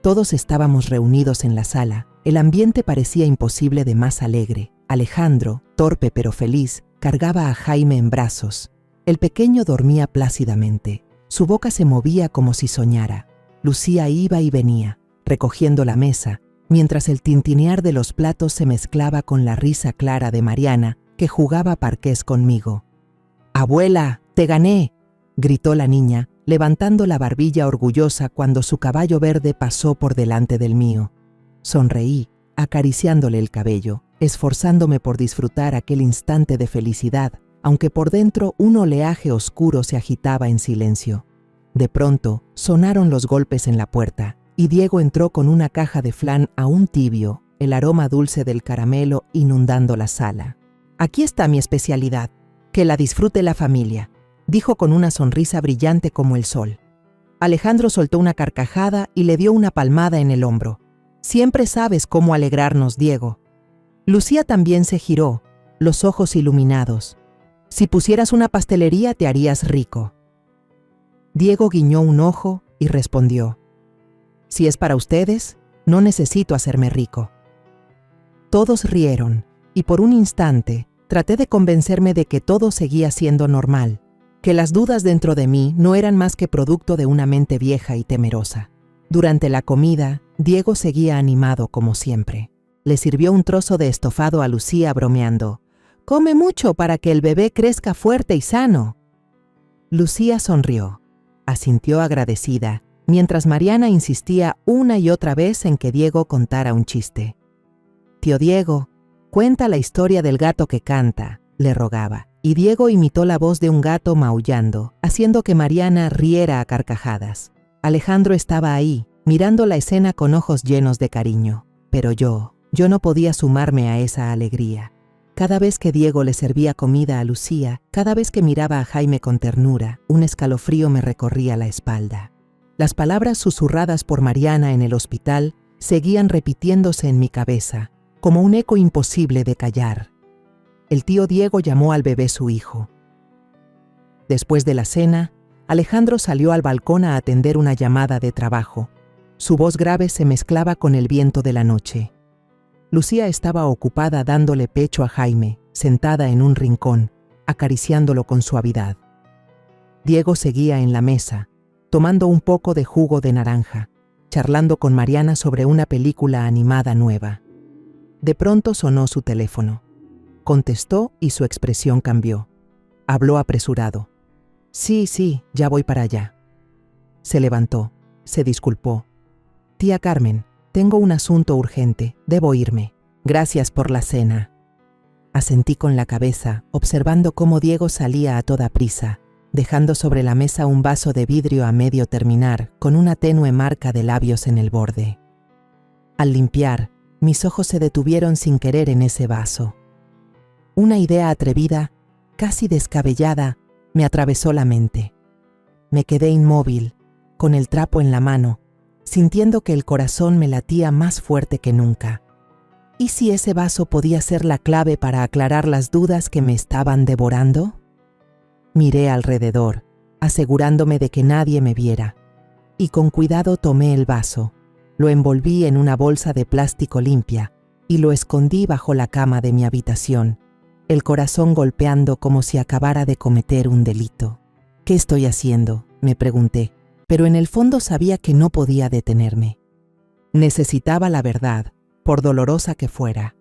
Todos estábamos reunidos en la sala. El ambiente parecía imposible de más alegre. Alejandro, torpe pero feliz, cargaba a Jaime en brazos. El pequeño dormía plácidamente. Su boca se movía como si soñara. Lucía iba y venía, recogiendo la mesa, mientras el tintinear de los platos se mezclaba con la risa clara de Mariana, que jugaba parqués conmigo. «¡Abuela, te gané!», gritó la niña, levantando la barbilla orgullosa cuando su caballo verde pasó por delante del mío. Sonreí, acariciándole el cabello, esforzándome por disfrutar aquel instante de felicidad, aunque por dentro un oleaje oscuro se agitaba en silencio. De pronto, sonaron los golpes en la puerta, y Diego entró con una caja de flan aún tibio, el aroma dulce del caramelo inundando la sala. «Aquí está mi especialidad, que la disfrute la familia», dijo con una sonrisa brillante como el sol. Alejandro soltó una carcajada y le dio una palmada en el hombro. «Siempre sabes cómo alegrarnos, Diego». Lucía también se giró, los ojos iluminados. «Si pusieras una pastelería te harías rico». Diego guiñó un ojo y respondió: «Si es para ustedes, no necesito hacerme rico». Todos rieron, y por un instante traté de convencerme de que todo seguía siendo normal, que las dudas dentro de mí no eran más que producto de una mente vieja y temerosa. Durante la comida, Diego seguía animado como siempre. Le sirvió un trozo de estofado a Lucía bromeando: «Come mucho para que el bebé crezca fuerte y sano». Lucía sonrió, asintió agradecida, mientras Mariana insistía una y otra vez en que Diego contara un chiste. «Tío Diego, cuenta la historia del gato que canta», le rogaba, y Diego imitó la voz de un gato maullando, haciendo que Mariana riera a carcajadas. Alejandro estaba ahí, mirando la escena con ojos llenos de cariño, pero yo no podía sumarme a esa alegría. Cada vez que Diego le servía comida a Lucía, cada vez que miraba a Jaime con ternura, un escalofrío me recorría la espalda. Las palabras susurradas por Mariana en el hospital seguían repitiéndose en mi cabeza, como un eco imposible de callar. El tío Diego llamó al bebé su hijo. Después de la cena, Alejandro salió al balcón a atender una llamada de trabajo. Su voz grave se mezclaba con el viento de la noche. Lucía estaba ocupada dándole pecho a Jaime, sentada en un rincón, acariciándolo con suavidad. Diego seguía en la mesa, tomando un poco de jugo de naranja, charlando con Mariana sobre una película animada nueva. De pronto sonó su teléfono. Contestó y su expresión cambió. Habló apresurado. Sí, ya voy para allá. Se levantó, se disculpó. Tía Carmen, tengo un asunto urgente, debo irme. Gracias por la cena. Asentí con la cabeza, observando cómo Diego salía a toda prisa, dejando sobre la mesa un vaso de vidrio a medio terminar, con una tenue marca de labios en el borde. Al limpiar, mis ojos se detuvieron sin querer en ese vaso. Una idea atrevida, casi descabellada, me atravesó la mente. Me quedé inmóvil, con el trapo en la mano, sintiendo que el corazón me latía más fuerte que nunca. ¿Y si ese vaso podía ser la clave para aclarar las dudas que me estaban devorando? Miré alrededor, asegurándome de que nadie me viera, y con cuidado tomé el vaso, lo envolví en una bolsa de plástico limpia y lo escondí bajo la cama de mi habitación, el corazón golpeando como si acabara de cometer un delito. ¿Qué estoy haciendo?, me pregunté, pero en el fondo sabía que no podía detenerme. Necesitaba la verdad, por dolorosa que fuera.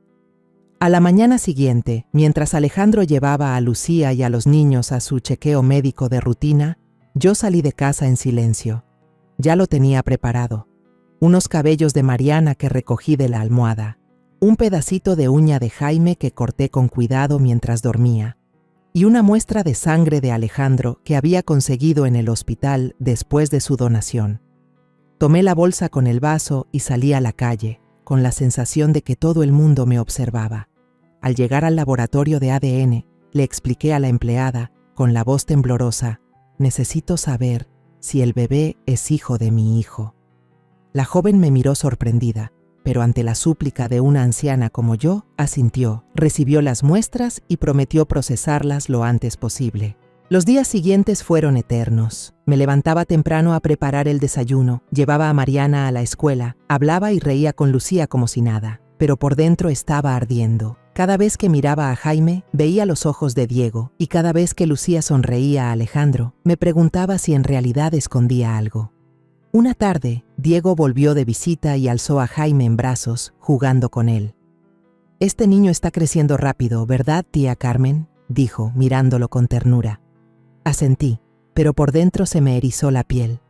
A la mañana siguiente, mientras Alejandro llevaba a Lucía y a los niños a su chequeo médico de rutina, yo salí de casa en silencio. Ya lo tenía preparado. Unos cabellos de Mariana que recogí de la almohada, un pedacito de uña de Jaime que corté con cuidado mientras dormía, y una muestra de sangre de Alejandro que había conseguido en el hospital después de su donación. Tomé la bolsa con el vaso y salí a la calle, con la sensación de que todo el mundo me observaba. Al llegar al laboratorio de ADN, le expliqué a la empleada, con la voz temblorosa, «Necesito saber si el bebé es hijo de mi hijo». La joven me miró sorprendida, pero ante la súplica de una anciana como yo, asintió, recibió las muestras y prometió procesarlas lo antes posible. Los días siguientes fueron eternos. Me levantaba temprano a preparar el desayuno, llevaba a Mariana a la escuela, hablaba y reía con Lucía como si nada, pero por dentro estaba ardiendo. Cada vez que miraba a Jaime, veía los ojos de Diego, y cada vez que Lucía sonreía a Alejandro, me preguntaba si en realidad escondía algo. Una tarde, Diego volvió de visita y alzó a Jaime en brazos, jugando con él. «Este niño está creciendo rápido, ¿verdad, tía Carmen?», dijo, mirándolo con ternura. Asentí, pero por dentro se me erizó la piel.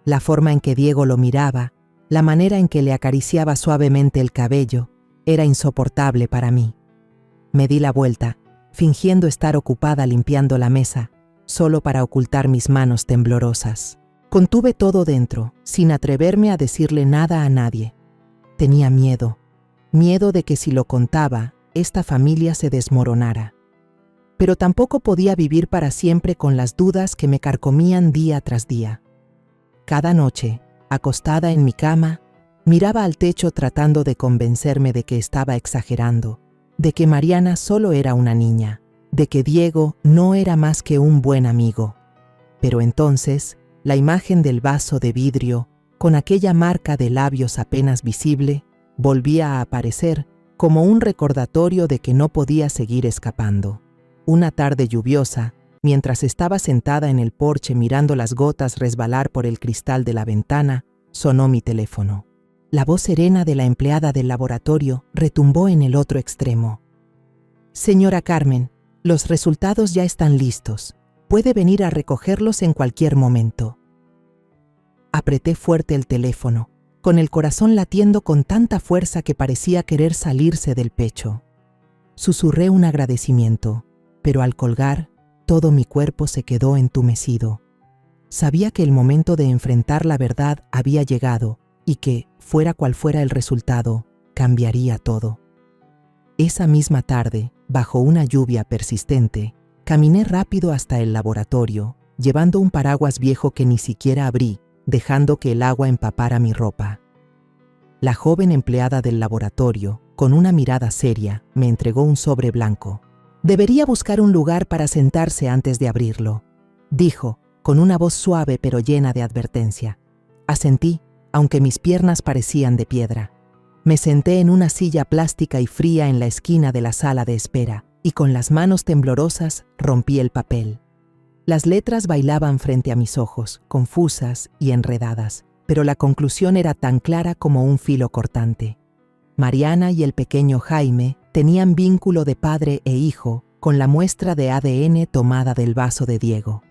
La forma en que Diego lo miraba, la manera en que le acariciaba suavemente el cabello, era insoportable para mí. Me di la vuelta, fingiendo estar ocupada limpiando la mesa, solo para ocultar mis manos temblorosas. Contuve todo dentro, sin atreverme a decirle nada a nadie. Tenía miedo de que si lo contaba, esta familia se desmoronara. Pero tampoco podía vivir para siempre con las dudas que me carcomían día tras día. Cada noche, acostada en mi cama, miraba al techo tratando de convencerme de que estaba exagerando, de que Mariana solo era una niña, de que Diego no era más que un buen amigo. Pero entonces, la imagen del vaso de vidrio, con aquella marca de labios apenas visible, volvía a aparecer como un recordatorio de que no podía seguir escapando. Una tarde lluviosa, mientras estaba sentada en el porche mirando las gotas resbalar por el cristal de la ventana, sonó mi teléfono. La voz serena de la empleada del laboratorio retumbó en el otro extremo. «Señora Carmen, los resultados ya están listos. Puede venir a recogerlos en cualquier momento». Apreté fuerte el teléfono, con el corazón latiendo con tanta fuerza que parecía querer salirse del pecho. Susurré un agradecimiento, pero al colgar, todo mi cuerpo se quedó entumecido. Sabía que el momento de enfrentar la verdad había llegado y que, fuera cual fuera el resultado, cambiaría todo. Esa misma tarde, bajo una lluvia persistente, caminé rápido hasta el laboratorio, llevando un paraguas viejo que ni siquiera abrí, dejando que el agua empapara mi ropa. La joven empleada del laboratorio, con una mirada seria, me entregó un sobre blanco. «Debería buscar un lugar para sentarse antes de abrirlo», dijo, con una voz suave pero llena de advertencia. Asentí, aunque mis piernas parecían de piedra. Me senté en una silla plástica y fría en la esquina de la sala de espera, y con las manos temblorosas rompí el papel. Las letras bailaban frente a mis ojos, confusas y enredadas, pero la conclusión era tan clara como un filo cortante. Mariana y el pequeño Jaime tenían vínculo de padre e hijo con la muestra de ADN tomada del vaso de Diego.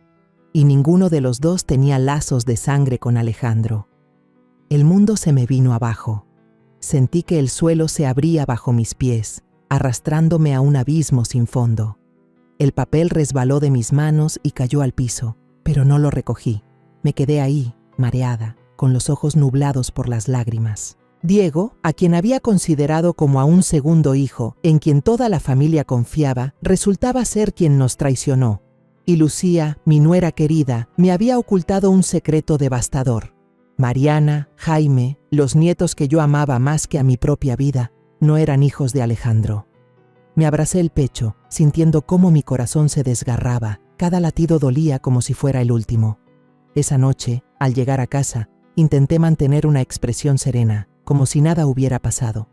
Y ninguno de los dos tenía lazos de sangre con Alejandro. El mundo se me vino abajo. Sentí que el suelo se abría bajo mis pies, arrastrándome a un abismo sin fondo. El papel resbaló de mis manos y cayó al piso, pero no lo recogí. Me quedé ahí, mareada, con los ojos nublados por las lágrimas. Diego, a quien había considerado como a un segundo hijo, en quien toda la familia confiaba, resultaba ser quien nos traicionó. Y Lucía, mi nuera querida, me había ocultado un secreto devastador. Mariana, Jaime, los nietos que yo amaba más que a mi propia vida, no eran hijos de Alejandro. Me abracé el pecho, sintiendo cómo mi corazón se desgarraba. Cada latido dolía como si fuera el último. Esa noche, al llegar a casa, intenté mantener una expresión serena, como si nada hubiera pasado.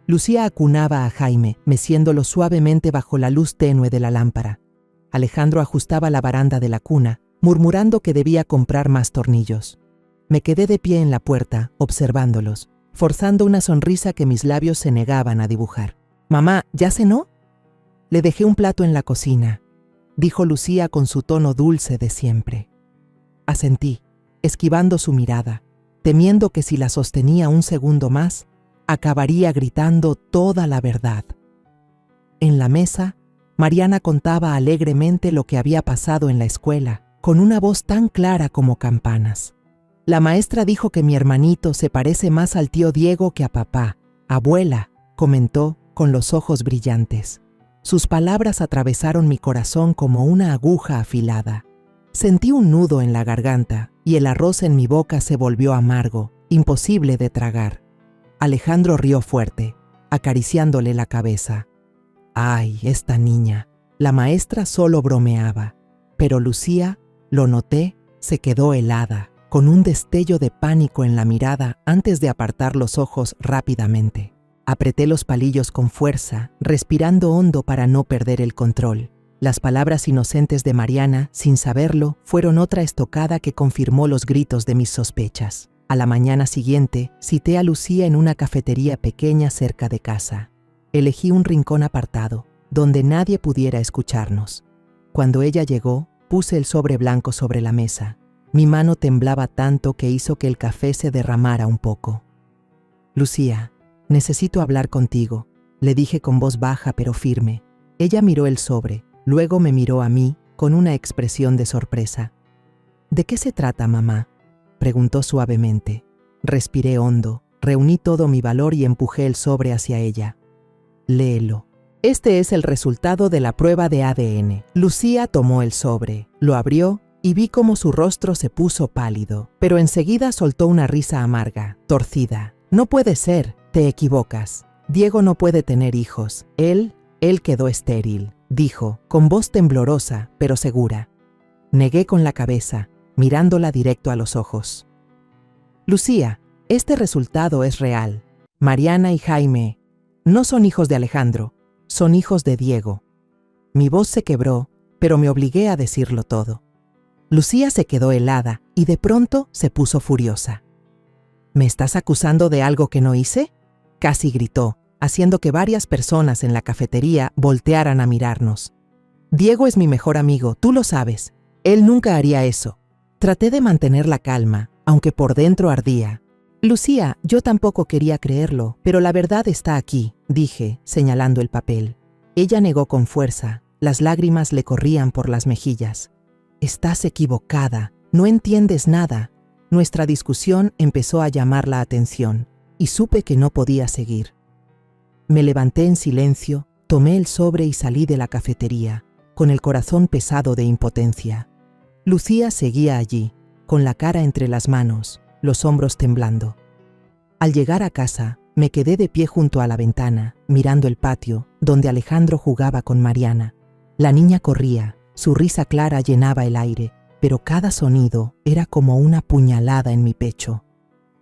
Lucía acunaba a Jaime, meciéndolo suavemente bajo la luz tenue de la lámpara. Alejandro ajustaba la baranda de la cuna, murmurando que debía comprar más tornillos. Me quedé de pie en la puerta, observándolos, forzando una sonrisa que mis labios se negaban a dibujar. «Mamá, ¿ya cenó?» «Le dejé un plato en la cocina», dijo Lucía con su tono dulce de siempre. Asentí, esquivando su mirada, temiendo que si la sostenía un segundo más, acabaría gritando toda la verdad. En la mesa, Mariana contaba alegremente lo que había pasado en la escuela, con una voz tan clara como campanas. La maestra dijo que mi hermanito se parece más al tío Diego que a papá. «Abuela», comentó, con los ojos brillantes. Sus palabras atravesaron mi corazón como una aguja afilada. Sentí un nudo en la garganta y el arroz en mi boca se volvió amargo, imposible de tragar. Alejandro rió fuerte, acariciándole la cabeza. «Ay, esta niña». La maestra solo bromeaba, pero Lucía, lo noté, se quedó helada, con un destello de pánico en la mirada antes de apartar los ojos rápidamente. Apreté los palillos con fuerza, respirando hondo para no perder el control. Las palabras inocentes de Mariana, sin saberlo, fueron otra estocada que confirmó los gritos de mis sospechas. A la mañana siguiente, cité a Lucía en una cafetería pequeña cerca de casa. Elegí un rincón apartado, donde nadie pudiera escucharnos. Cuando ella llegó, puse el sobre blanco sobre la mesa. Mi mano temblaba tanto que hizo que el café se derramara un poco. «Lucía, necesito hablar contigo», le dije con voz baja pero firme. Ella miró el sobre, luego me miró a mí con una expresión de sorpresa. «¿De qué se trata, mamá?», preguntó suavemente. Respiré hondo, reuní todo mi valor y empujé el sobre hacia ella. «Léelo. Este es el resultado de la prueba de ADN». Lucía tomó el sobre, lo abrió y vi cómo su rostro se puso pálido, pero enseguida soltó una risa amarga, torcida. «No puede ser, te equivocas. Diego no puede tener hijos. Él quedó estéril», dijo, con voz temblorosa, pero segura. Negué con la cabeza, mirándola directo a los ojos. «Lucía, este resultado es real. Mariana y Jaime no son hijos de Alejandro, son hijos de Diego». Mi voz se quebró, pero me obligué a decirlo todo. Lucía se quedó helada y de pronto se puso furiosa. «¿Me estás acusando de algo que no hice?», casi gritó, haciendo que varias personas en la cafetería voltearan a mirarnos. «Diego es mi mejor amigo, tú lo sabes. Él nunca haría eso». Traté de mantener la calma, aunque por dentro ardía. «Lucía, yo tampoco quería creerlo, pero la verdad está aquí», dije, señalando el papel. Ella negó con fuerza, las lágrimas le corrían por las mejillas. «Estás equivocada, no entiendes nada». Nuestra discusión empezó a llamar la atención, y supe que no podía seguir. Me levanté en silencio, tomé el sobre y salí de la cafetería, con el corazón pesado de impotencia. Lucía seguía allí, con la cara entre las manos, los hombros temblando. Al llegar a casa, me quedé de pie junto a la ventana, mirando el patio, donde Alejandro jugaba con Mariana. La niña corría, su risa clara llenaba el aire, pero cada sonido era como una puñalada en mi pecho.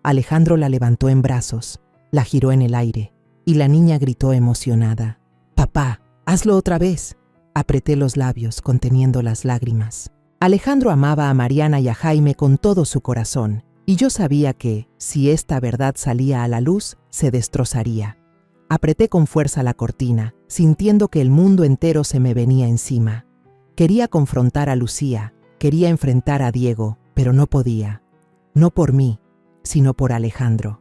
Alejandro la levantó en brazos, la giró en el aire, y la niña gritó emocionada: «Papá, hazlo otra vez». Apreté los labios, conteniendo las lágrimas. Alejandro amaba a Mariana y a Jaime con todo su corazón, y yo sabía que, si esta verdad salía a la luz, se destrozaría. Apreté con fuerza la cortina, sintiendo que el mundo entero se me venía encima. Quería confrontar a Lucía, quería enfrentar a Diego, pero no podía. No por mí, sino por Alejandro.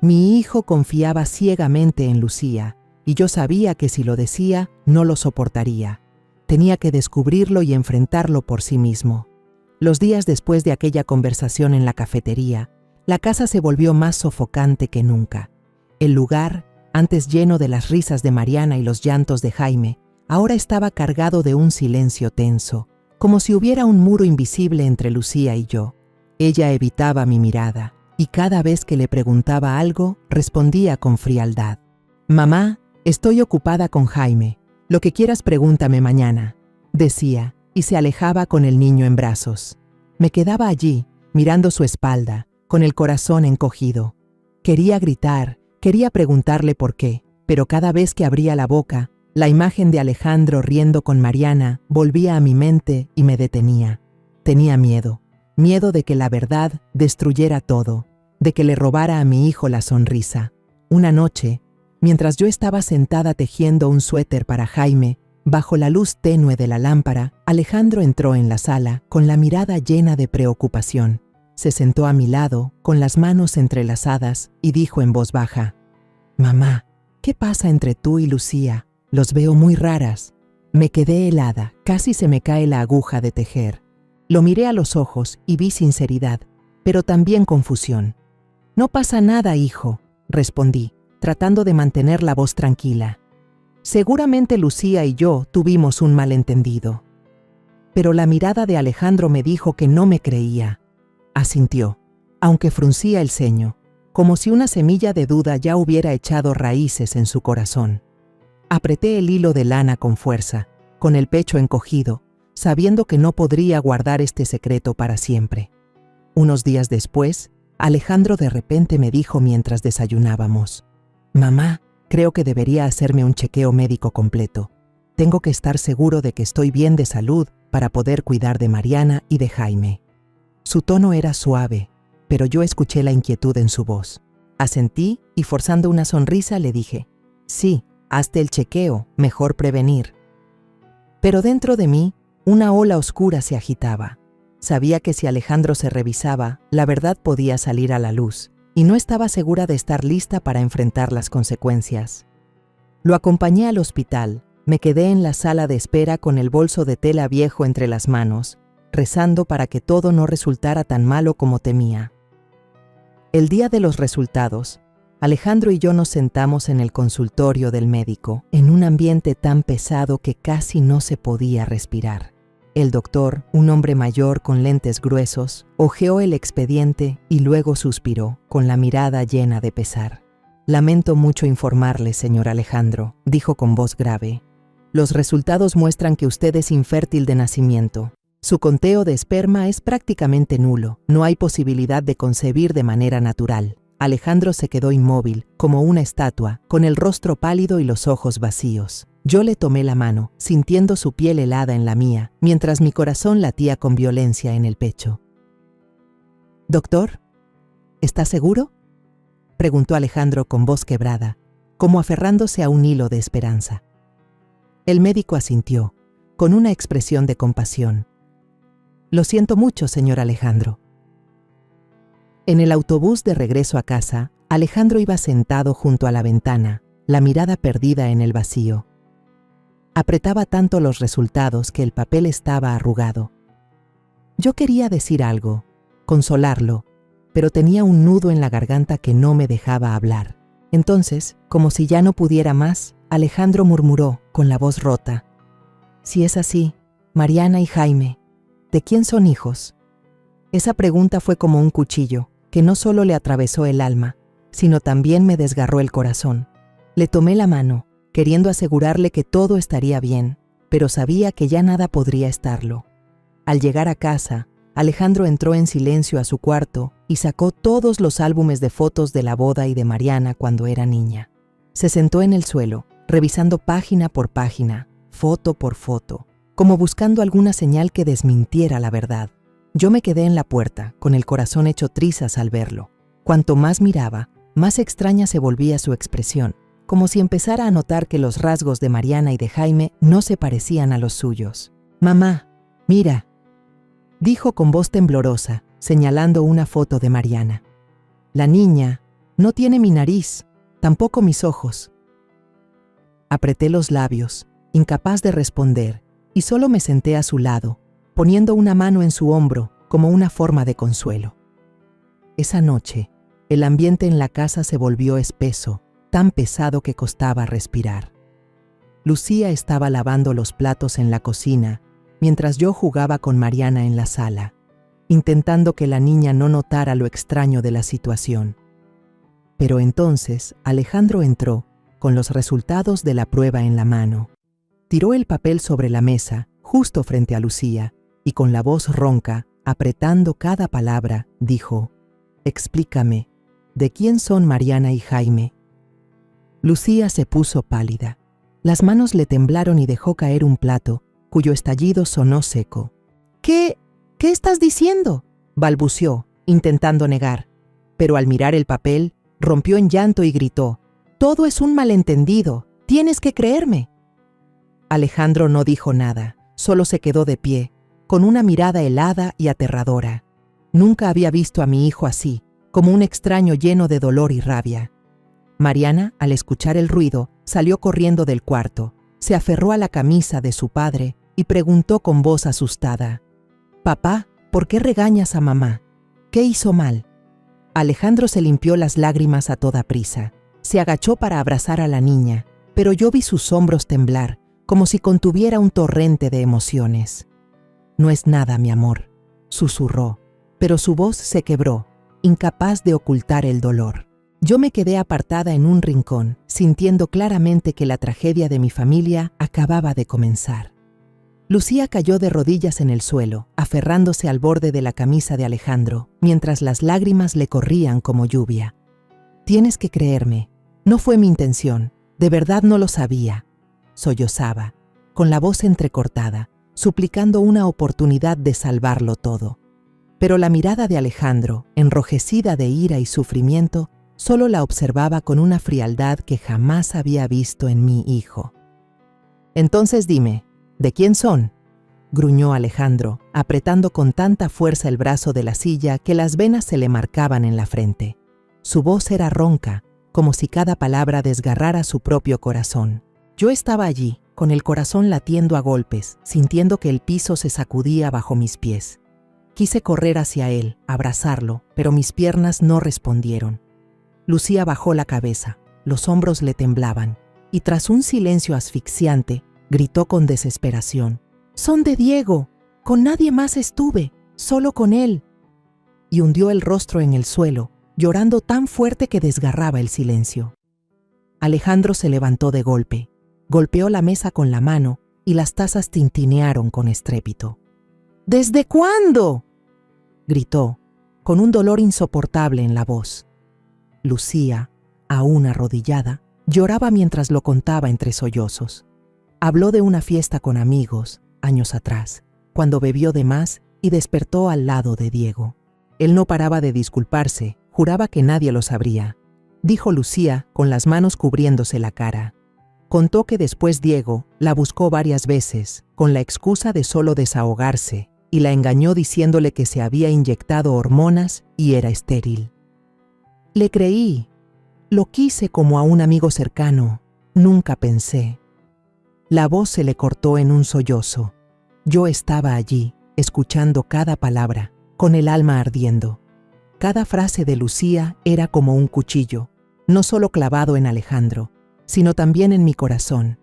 Mi hijo confiaba ciegamente en Lucía, y yo sabía que si lo decía, no lo soportaría. Tenía que descubrirlo y enfrentarlo por sí mismo. Los días después de aquella conversación en la cafetería, la casa se volvió más sofocante que nunca. El lugar, antes lleno de las risas de Mariana y los llantos de Jaime, ahora estaba cargado de un silencio tenso, como si hubiera un muro invisible entre Lucía y yo. Ella evitaba mi mirada, y cada vez que le preguntaba algo, respondía con frialdad: «Mamá, estoy ocupada con Jaime. Lo que quieras pregúntame mañana», decía, y se alejaba con el niño en brazos. Me quedaba allí, mirando su espalda, con el corazón encogido. Quería gritar, quería preguntarle por qué, pero cada vez que abría la boca, la imagen de Alejandro riendo con Mariana volvía a mi mente y me detenía. Tenía miedo de que la verdad destruyera todo, de que le robara a mi hijo la sonrisa. Una noche, mientras yo estaba sentada tejiendo un suéter para Jaime, bajo la luz tenue de la lámpara, Alejandro entró en la sala con la mirada llena de preocupación. Se sentó a mi lado, con las manos entrelazadas, y dijo en voz baja: «Mamá, ¿qué pasa entre tú y Lucía? Los veo muy raras». Me quedé helada, casi se me cae la aguja de tejer. Lo miré a los ojos y vi sinceridad, pero también confusión. «No pasa nada, hijo», respondí, tratando de mantener la voz tranquila. «Seguramente Lucía y yo tuvimos un malentendido». Pero la mirada de Alejandro me dijo que no me creía. Asintió, aunque fruncía el ceño, como si una semilla de duda ya hubiera echado raíces en su corazón. Apreté el hilo de lana con fuerza, con el pecho encogido, sabiendo que no podría guardar este secreto para siempre. Unos días después, Alejandro de repente me dijo mientras desayunábamos: «Mamá, creo que debería hacerme un chequeo médico completo. Tengo que estar seguro de que estoy bien de salud para poder cuidar de Mariana y de Jaime». Su tono era suave, pero yo escuché la inquietud en su voz. Asentí y, forzando una sonrisa, le dije: «Sí, hazte el chequeo, mejor prevenir». Pero dentro de mí, una ola oscura se agitaba. Sabía que si Alejandro se revisaba, la verdad podía salir a la luz, y no estaba segura de estar lista para enfrentar las consecuencias. Lo acompañé al hospital, me quedé en la sala de espera con el bolso de tela viejo entre las manos, rezando para que todo no resultara tan malo como temía. El día de los resultados, Alejandro y yo nos sentamos en el consultorio del médico, en un ambiente tan pesado que casi no se podía respirar. El doctor, un hombre mayor con lentes gruesos, hojeó el expediente y luego suspiró, con la mirada llena de pesar. «Lamento mucho informarle, señor Alejandro», dijo con voz grave. «Los resultados muestran que usted es infértil de nacimiento. Su conteo de esperma es prácticamente nulo. No hay posibilidad de concebir de manera natural». Alejandro se quedó inmóvil, como una estatua, con el rostro pálido y los ojos vacíos. Yo le tomé la mano, sintiendo su piel helada en la mía, mientras mi corazón latía con violencia en el pecho. «Doctor, ¿está seguro?», preguntó Alejandro con voz quebrada, como aferrándose a un hilo de esperanza. El médico asintió, con una expresión de compasión. «Lo siento mucho, señor Alejandro». En el autobús de regreso a casa, Alejandro iba sentado junto a la ventana, la mirada perdida en el vacío. Apretaba tanto los resultados que el papel estaba arrugado. Yo quería decir algo, consolarlo, pero tenía un nudo en la garganta que no me dejaba hablar. Entonces, como si ya no pudiera más, Alejandro murmuró con la voz rota: «Si es así, Mariana y Jaime, ¿de quién son hijos?». Esa pregunta fue como un cuchillo, que no solo le atravesó el alma, sino también me desgarró el corazón. Le tomé la mano, queriendo asegurarle que todo estaría bien, pero sabía que ya nada podría estarlo. Al llegar a casa, Alejandro entró en silencio a su cuarto y sacó todos los álbumes de fotos de la boda y de Mariana cuando era niña. Se sentó en el suelo, revisando página por página, foto por foto, como buscando alguna señal que desmintiera la verdad. Yo me quedé en la puerta, con el corazón hecho trizas al verlo. Cuanto más miraba, más extraña se volvía su expresión, como si empezara a notar que los rasgos de Mariana y de Jaime no se parecían a los suyos. «Mamá, mira», dijo con voz temblorosa, señalando una foto de Mariana. «La niña no tiene mi nariz, tampoco mis ojos». Apreté los labios, incapaz de responder, y solo me senté a su lado, poniendo una mano en su hombro como una forma de consuelo. Esa noche, el ambiente en la casa se volvió espeso, tan pesado que costaba respirar. Lucía estaba lavando los platos en la cocina, mientras yo jugaba con Mariana en la sala, intentando que la niña no notara lo extraño de la situación. Pero entonces Alejandro entró, con los resultados de la prueba en la mano. Tiró el papel sobre la mesa, justo frente a Lucía, y con la voz ronca, apretando cada palabra, dijo: «Explícame, ¿de quién son Mariana y Jaime?». Lucía se puso pálida. Las manos le temblaron y dejó caer un plato, cuyo estallido sonó seco. ¿Qué estás diciendo?», balbuceó, intentando negar. Pero al mirar el papel, rompió en llanto y gritó: «Todo es un malentendido, tienes que creerme». Alejandro no dijo nada, solo se quedó de pie, con una mirada helada y aterradora. Nunca había visto a mi hijo así, como un extraño lleno de dolor y rabia. Mariana, al escuchar el ruido, salió corriendo del cuarto, se aferró a la camisa de su padre y preguntó con voz asustada: «Papá, ¿por qué regañas a mamá? ¿Qué hizo mal?». Alejandro se limpió las lágrimas a toda prisa. Se agachó para abrazar a la niña, pero yo vi sus hombros temblar, como si contuviera un torrente de emociones. «No es nada, mi amor», susurró, pero su voz se quebró, incapaz de ocultar el dolor. Yo me quedé apartada en un rincón, sintiendo claramente que la tragedia de mi familia acababa de comenzar. Lucía cayó de rodillas en el suelo, aferrándose al borde de la camisa de Alejandro, mientras las lágrimas le corrían como lluvia. «Tienes que creerme, no fue mi intención, de verdad no lo sabía», sollozaba, con la voz entrecortada, suplicando una oportunidad de salvarlo todo. Pero la mirada de Alejandro, enrojecida de ira y sufrimiento, solo la observaba con una frialdad que jamás había visto en mi hijo. «Entonces dime, ¿de quién son?», gruñó Alejandro, apretando con tanta fuerza el brazo de la silla que las venas se le marcaban en la frente. Su voz era ronca, como si cada palabra desgarrara su propio corazón. Yo estaba allí, con el corazón latiendo a golpes, sintiendo que el piso se sacudía bajo mis pies. Quise correr hacia él, abrazarlo, pero mis piernas no respondieron. Lucía bajó la cabeza, los hombros le temblaban, y tras un silencio asfixiante, gritó con desesperación: «Son de Diego, con nadie más estuve, solo con él». Y hundió el rostro en el suelo, llorando tan fuerte que desgarraba el silencio. Alejandro se levantó de golpe, golpeó la mesa con la mano y las tazas tintinearon con estrépito. «¿Desde cuándo?», gritó, con un dolor insoportable en la voz. Lucía, aún arrodillada, lloraba mientras lo contaba entre sollozos. Habló de una fiesta con amigos, años atrás, cuando bebió de más y despertó al lado de Diego. Él no paraba de disculparse, juraba que nadie lo sabría, dijo Lucía con las manos cubriéndose la cara. Contó que después Diego la buscó varias veces, con la excusa de solo desahogarse, y la engañó diciéndole que se había inyectado hormonas y era estéril. Le creí, lo quise como a un amigo cercano, nunca pensé. La voz se le cortó en un sollozo. Yo estaba allí, escuchando cada palabra, con el alma ardiendo. Cada frase de Lucía era como un cuchillo, no solo clavado en Alejandro, sino también en mi corazón.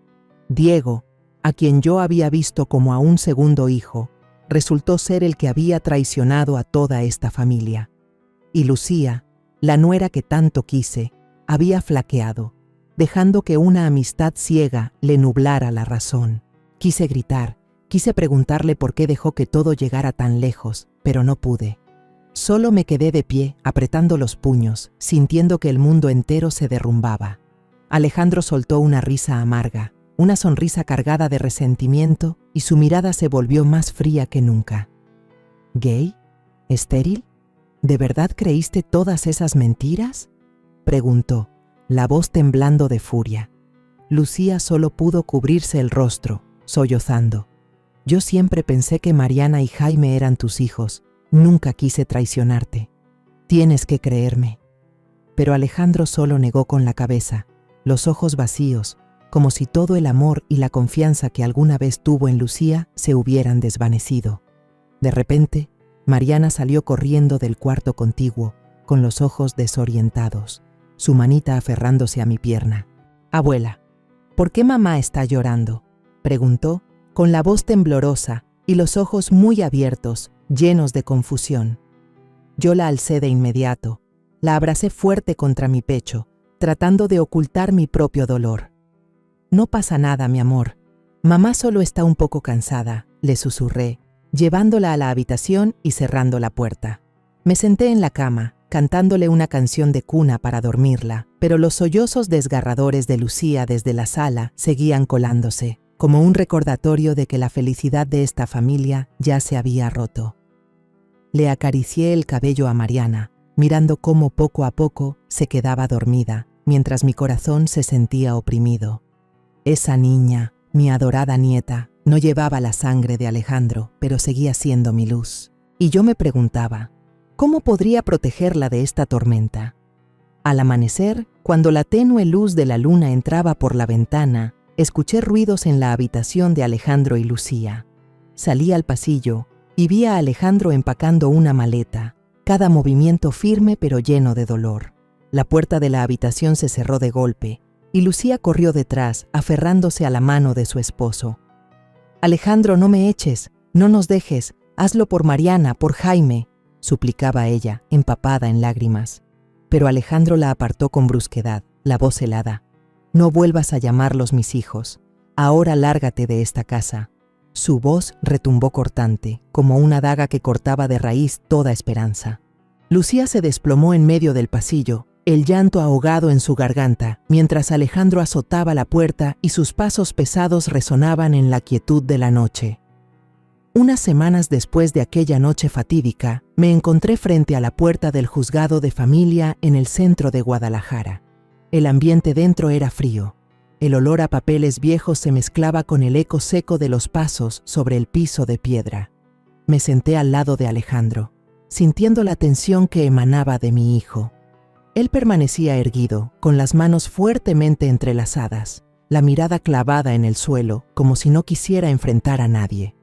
Diego, a quien yo había visto como a un segundo hijo, resultó ser el que había traicionado a toda esta familia. Y Lucía, la nuera que tanto quise, había flaqueado, dejando que una amistad ciega le nublara la razón. Quise gritar, Quise preguntarle por qué dejó que todo llegara tan lejos, pero no pude. Solo me quedé de pie, apretando los puños, sintiendo que el mundo entero se derrumbaba. Alejandro soltó una risa amarga, una sonrisa cargada de resentimiento, y su mirada se volvió más fría que nunca. ¿Gay? ¿Estéril? ¿De verdad creíste todas esas mentiras?, preguntó, la voz temblando de furia. Lucía solo pudo cubrirse el rostro, sollozando. Yo siempre pensé que Mariana y Jaime eran tus hijos. Nunca quise traicionarte. Tienes que creerme. Pero Alejandro solo negó con la cabeza, los ojos vacíos, como si todo el amor y la confianza que alguna vez tuvo en Lucía se hubieran desvanecido. De repente, Mariana salió corriendo del cuarto contiguo, con los ojos desorientados, su manita aferrándose a mi pierna. «Abuela, ¿por qué mamá está llorando?», preguntó, con la voz temblorosa y los ojos muy abiertos, llenos de confusión. Yo la alcé de inmediato, la abracé fuerte contra mi pecho, tratando de ocultar mi propio dolor. «No pasa nada, mi amor. Mamá solo está un poco cansada», le susurré, llevándola a la habitación y cerrando la puerta. Me senté en la cama, cantándole una canción de cuna para dormirla, pero los sollozos desgarradores de Lucía desde la sala seguían colándose, como un recordatorio de que la felicidad de esta familia ya se había roto. Le acaricié el cabello a Mariana, mirando cómo poco a poco se quedaba dormida, mientras mi corazón se sentía oprimido. Esa niña, mi adorada nieta, no llevaba la sangre de Alejandro, pero seguía siendo mi luz. Y yo me preguntaba, ¿cómo podría protegerla de esta tormenta? Al amanecer, cuando la tenue luz de la luna entraba por la ventana, escuché ruidos en la habitación de Alejandro y Lucía. Salí al pasillo y vi a Alejandro empacando una maleta, cada movimiento firme pero lleno de dolor. La puerta de la habitación se cerró de golpe y Lucía corrió detrás, aferrándose a la mano de su esposo. «Alejandro, no me eches, no nos dejes, hazlo por Mariana, por Jaime», suplicaba ella, empapada en lágrimas. Pero Alejandro la apartó con brusquedad, la voz helada. «No vuelvas a llamarlos mis hijos. Ahora lárgate de esta casa». Su voz retumbó cortante, como una daga que cortaba de raíz toda esperanza. Lucía se desplomó en medio del pasillo, el llanto ahogado en su garganta, mientras Alejandro azotaba la puerta y sus pasos pesados resonaban en la quietud de la noche. Unas semanas después de aquella noche fatídica, me encontré frente a la puerta del juzgado de familia en el centro de Guadalajara. El ambiente dentro era frío. El olor a papeles viejos se mezclaba con el eco seco de los pasos sobre el piso de piedra. Me senté al lado de Alejandro, sintiendo la tensión que emanaba de mi hijo. Él permanecía erguido, con las manos fuertemente entrelazadas, la mirada clavada en el suelo, como si no quisiera enfrentar a nadie.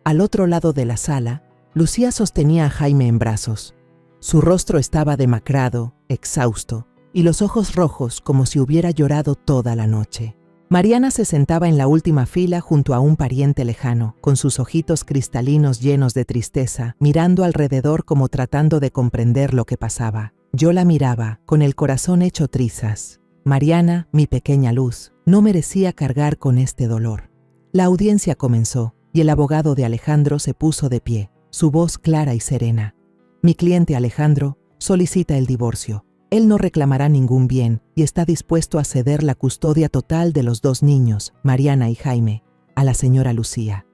Al otro lado de la sala, Lucía sostenía a Jaime en brazos. Su rostro estaba demacrado, exhausto, y los ojos rojos como si hubiera llorado toda la noche. Mariana se sentaba en la última fila junto a un pariente lejano, con sus ojitos cristalinos llenos de tristeza, mirando alrededor como tratando de comprender lo que pasaba. Yo la miraba, con el corazón hecho trizas. Mariana, mi pequeña luz, no merecía cargar con este dolor. La audiencia comenzó, y el abogado de Alejandro se puso de pie, su voz clara y serena. «Mi cliente Alejandro solicita el divorcio. Él no reclamará ningún bien y está dispuesto a ceder la custodia total de los dos niños, Mariana y Jaime, a la señora Lucía».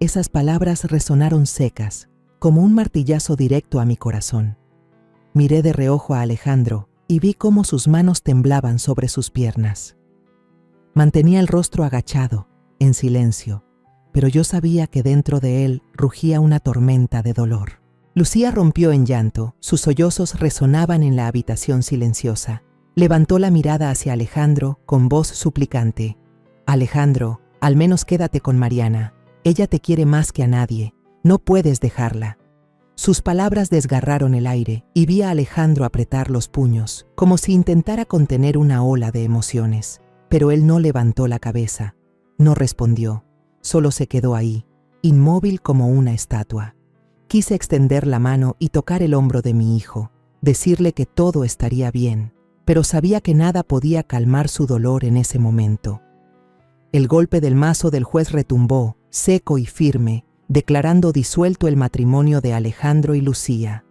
Esas palabras resonaron secas, como un martillazo directo a mi corazón. Miré de reojo a Alejandro y vi cómo sus manos temblaban sobre sus piernas. Mantenía el rostro agachado, en silencio, pero yo sabía que dentro de él rugía una tormenta de dolor. Lucía rompió en llanto, sus sollozos resonaban en la habitación silenciosa. Levantó la mirada hacia Alejandro con voz suplicante. «Alejandro, al menos quédate con Mariana. Ella te quiere más que a nadie. No puedes dejarla». Sus palabras desgarraron el aire y vi a Alejandro apretar los puños, como si intentara contener una ola de emociones. Pero él no levantó la cabeza, no respondió, solo se quedó ahí, inmóvil como una estatua. Quise extender la mano y tocar el hombro de mi hijo, decirle que todo estaría bien, pero sabía que nada podía calmar su dolor en ese momento. El golpe del mazo del juez retumbó, seco y firme, declarando disuelto el matrimonio de Alejandro y Lucía.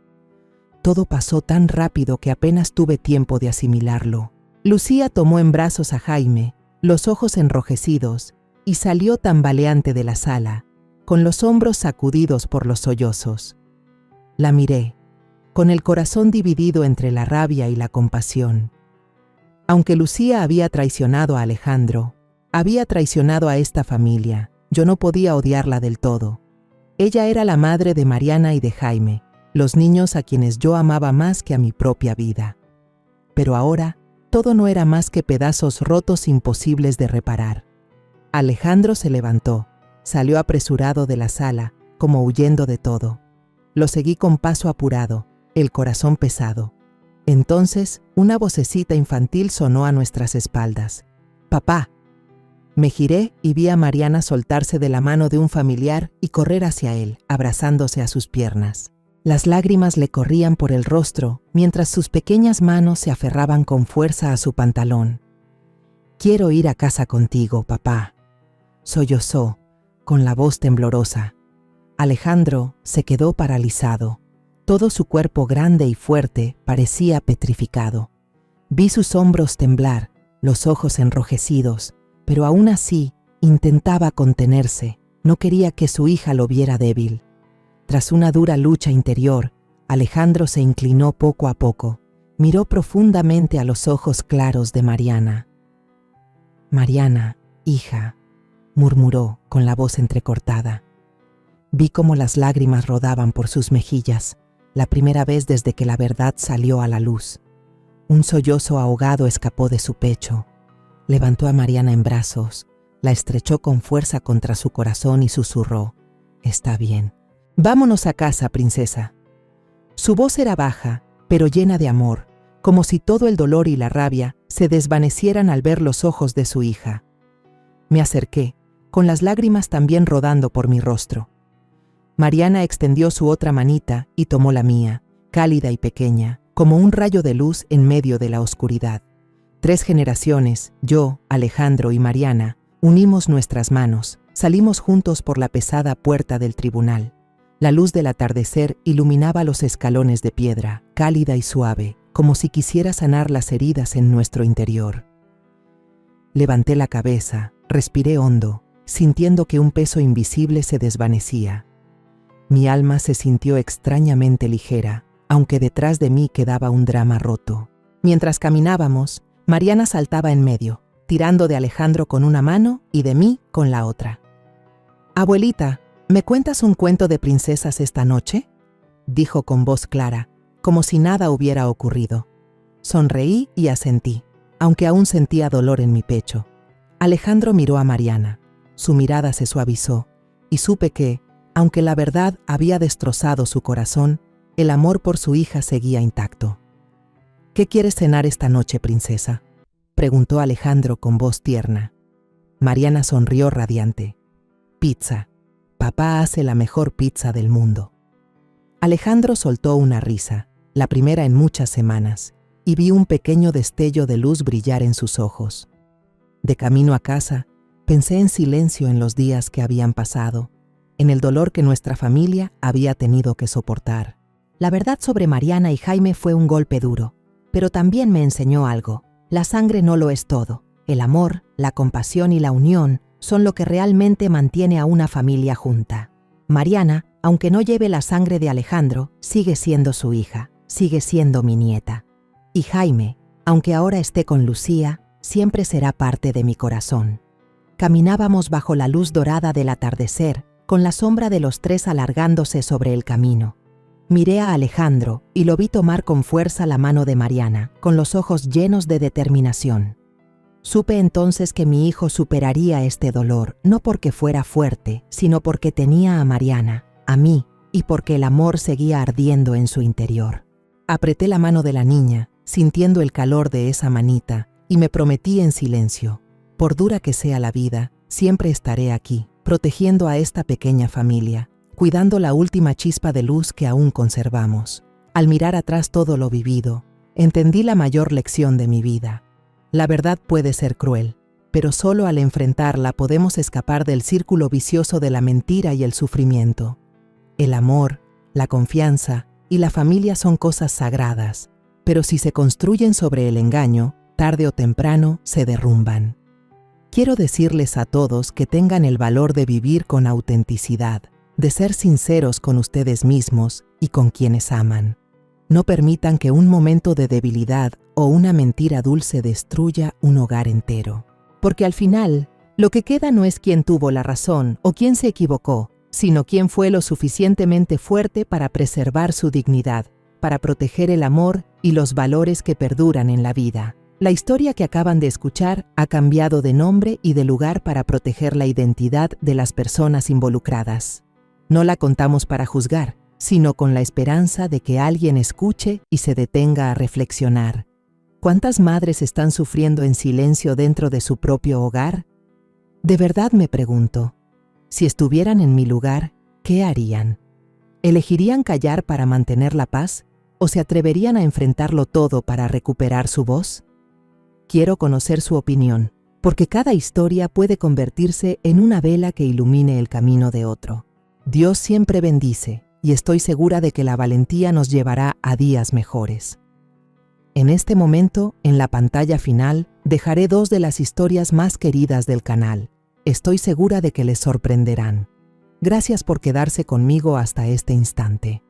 Todo pasó tan rápido que apenas tuve tiempo de asimilarlo. Lucía tomó en brazos a Jaime, los ojos enrojecidos, y salió tambaleante de la sala, con los hombros sacudidos por los sollozos. La miré, con el corazón dividido entre la rabia y la compasión. Aunque Lucía había traicionado a Alejandro, había traicionado a esta familia, yo no podía odiarla del todo. Ella era la madre de Mariana y de Jaime, los niños a quienes yo amaba más que a mi propia vida. Pero ahora, todo no era más que pedazos rotos imposibles de reparar. Alejandro se levantó, salió apresurado de la sala, como huyendo de todo. Lo seguí con paso apurado, el corazón pesado. Entonces, una vocecita infantil sonó a nuestras espaldas. «¡Papá!». Me giré y vi a Mariana soltarse de la mano de un familiar y correr hacia él, abrazándose a sus piernas. Las lágrimas le corrían por el rostro, mientras sus pequeñas manos se aferraban con fuerza a su pantalón. «Quiero ir a casa contigo, papá», sollozó, con la voz temblorosa. Alejandro se quedó paralizado. Todo su cuerpo grande y fuerte parecía petrificado. Vi sus hombros temblar, los ojos enrojecidos, pero aún así intentaba contenerse. No quería que su hija lo viera débil. Tras una dura lucha interior, Alejandro se inclinó poco a poco. Miró profundamente a los ojos claros de Mariana. «Mariana, hija», murmuró con la voz entrecortada. Vi cómo las lágrimas rodaban por sus mejillas, la primera vez desde que la verdad salió a la luz. Un sollozo ahogado escapó de su pecho. Levantó a Mariana en brazos, la estrechó con fuerza contra su corazón y susurró: «Está bien. Vámonos a casa, princesa». Su voz era baja, pero llena de amor, como si todo el dolor y la rabia se desvanecieran al ver los ojos de su hija. Me acerqué, con las lágrimas también rodando por mi rostro. Mariana extendió su otra manita y tomó la mía, cálida y pequeña, como un rayo de luz en medio de la oscuridad. 3 generaciones, yo, Alejandro y Mariana, unimos nuestras manos, salimos juntos por la pesada puerta del tribunal. La luz del atardecer iluminaba los escalones de piedra, cálida y suave, como si quisiera sanar las heridas en nuestro interior. Levanté la cabeza, respiré hondo, sintiendo que un peso invisible se desvanecía. Mi alma se sintió extrañamente ligera, aunque detrás de mí quedaba un drama roto. Mientras caminábamos, Mariana saltaba en medio, tirando de Alejandro con una mano y de mí con la otra. «Abuelita, ¿me cuentas un cuento de princesas esta noche?», dijo con voz clara, como si nada hubiera ocurrido. Sonreí y asentí, aunque aún sentía dolor en mi pecho. Alejandro miró a Mariana. Su mirada se suavizó, y supe que, aunque la verdad había destrozado su corazón, el amor por su hija seguía intacto. «¿Qué quieres cenar esta noche, princesa?», preguntó Alejandro con voz tierna. Mariana sonrió radiante. «Pizza. Papá hace la mejor pizza del mundo». Alejandro soltó una risa, la primera en muchas semanas, y vi un pequeño destello de luz brillar en sus ojos. De camino a casa, pensé en silencio en los días que habían pasado, en el dolor que nuestra familia había tenido que soportar. La verdad sobre Mariana y Jaime fue un golpe duro, pero también me enseñó algo. La sangre no lo es todo. El amor, la compasión y la unión son lo que realmente mantiene a una familia junta. Mariana, aunque no lleve la sangre de Alejandro, sigue siendo su hija, sigue siendo mi nieta. Y Jaime, aunque ahora esté con Lucía, siempre será parte de mi corazón. Caminábamos bajo la luz dorada del atardecer, con la sombra de los 3 alargándose sobre el camino. Miré a Alejandro y lo vi tomar con fuerza la mano de Mariana, con los ojos llenos de determinación. Supe entonces que mi hijo superaría este dolor, no porque fuera fuerte, sino porque tenía a Mariana, a mí, y porque el amor seguía ardiendo en su interior. Apreté la mano de la niña, sintiendo el calor de esa manita, y me prometí en silencio: por dura que sea la vida, siempre estaré aquí, protegiendo a esta pequeña familia, cuidando la última chispa de luz que aún conservamos. Al mirar atrás todo lo vivido, entendí la mayor lección de mi vida. La verdad puede ser cruel, pero solo al enfrentarla podemos escapar del círculo vicioso de la mentira y el sufrimiento. El amor, la confianza y la familia son cosas sagradas, pero si se construyen sobre el engaño, tarde o temprano se derrumban. Quiero decirles a todos que tengan el valor de vivir con autenticidad, de ser sinceros con ustedes mismos y con quienes aman. No permitan que un momento de debilidad o una mentira dulce destruya un hogar entero. Porque al final, lo que queda no es quién tuvo la razón o quién se equivocó, sino quién fue lo suficientemente fuerte para preservar su dignidad, para proteger el amor y los valores que perduran en la vida. La historia que acaban de escuchar ha cambiado de nombre y de lugar para proteger la identidad de las personas involucradas. No la contamos para juzgar, sino con la esperanza de que alguien escuche y se detenga a reflexionar. ¿Cuántas madres están sufriendo en silencio dentro de su propio hogar? De verdad me pregunto, si estuvieran en mi lugar, ¿qué harían? ¿Elegirían callar para mantener la paz o se atreverían a enfrentarlo todo para recuperar su voz? Quiero conocer su opinión, porque cada historia puede convertirse en una vela que ilumine el camino de otro. Dios siempre bendice, y estoy segura de que la valentía nos llevará a días mejores. En este momento, en la pantalla final, dejaré 2 de las historias más queridas del canal. Estoy segura de que les sorprenderán. Gracias por quedarse conmigo hasta este instante.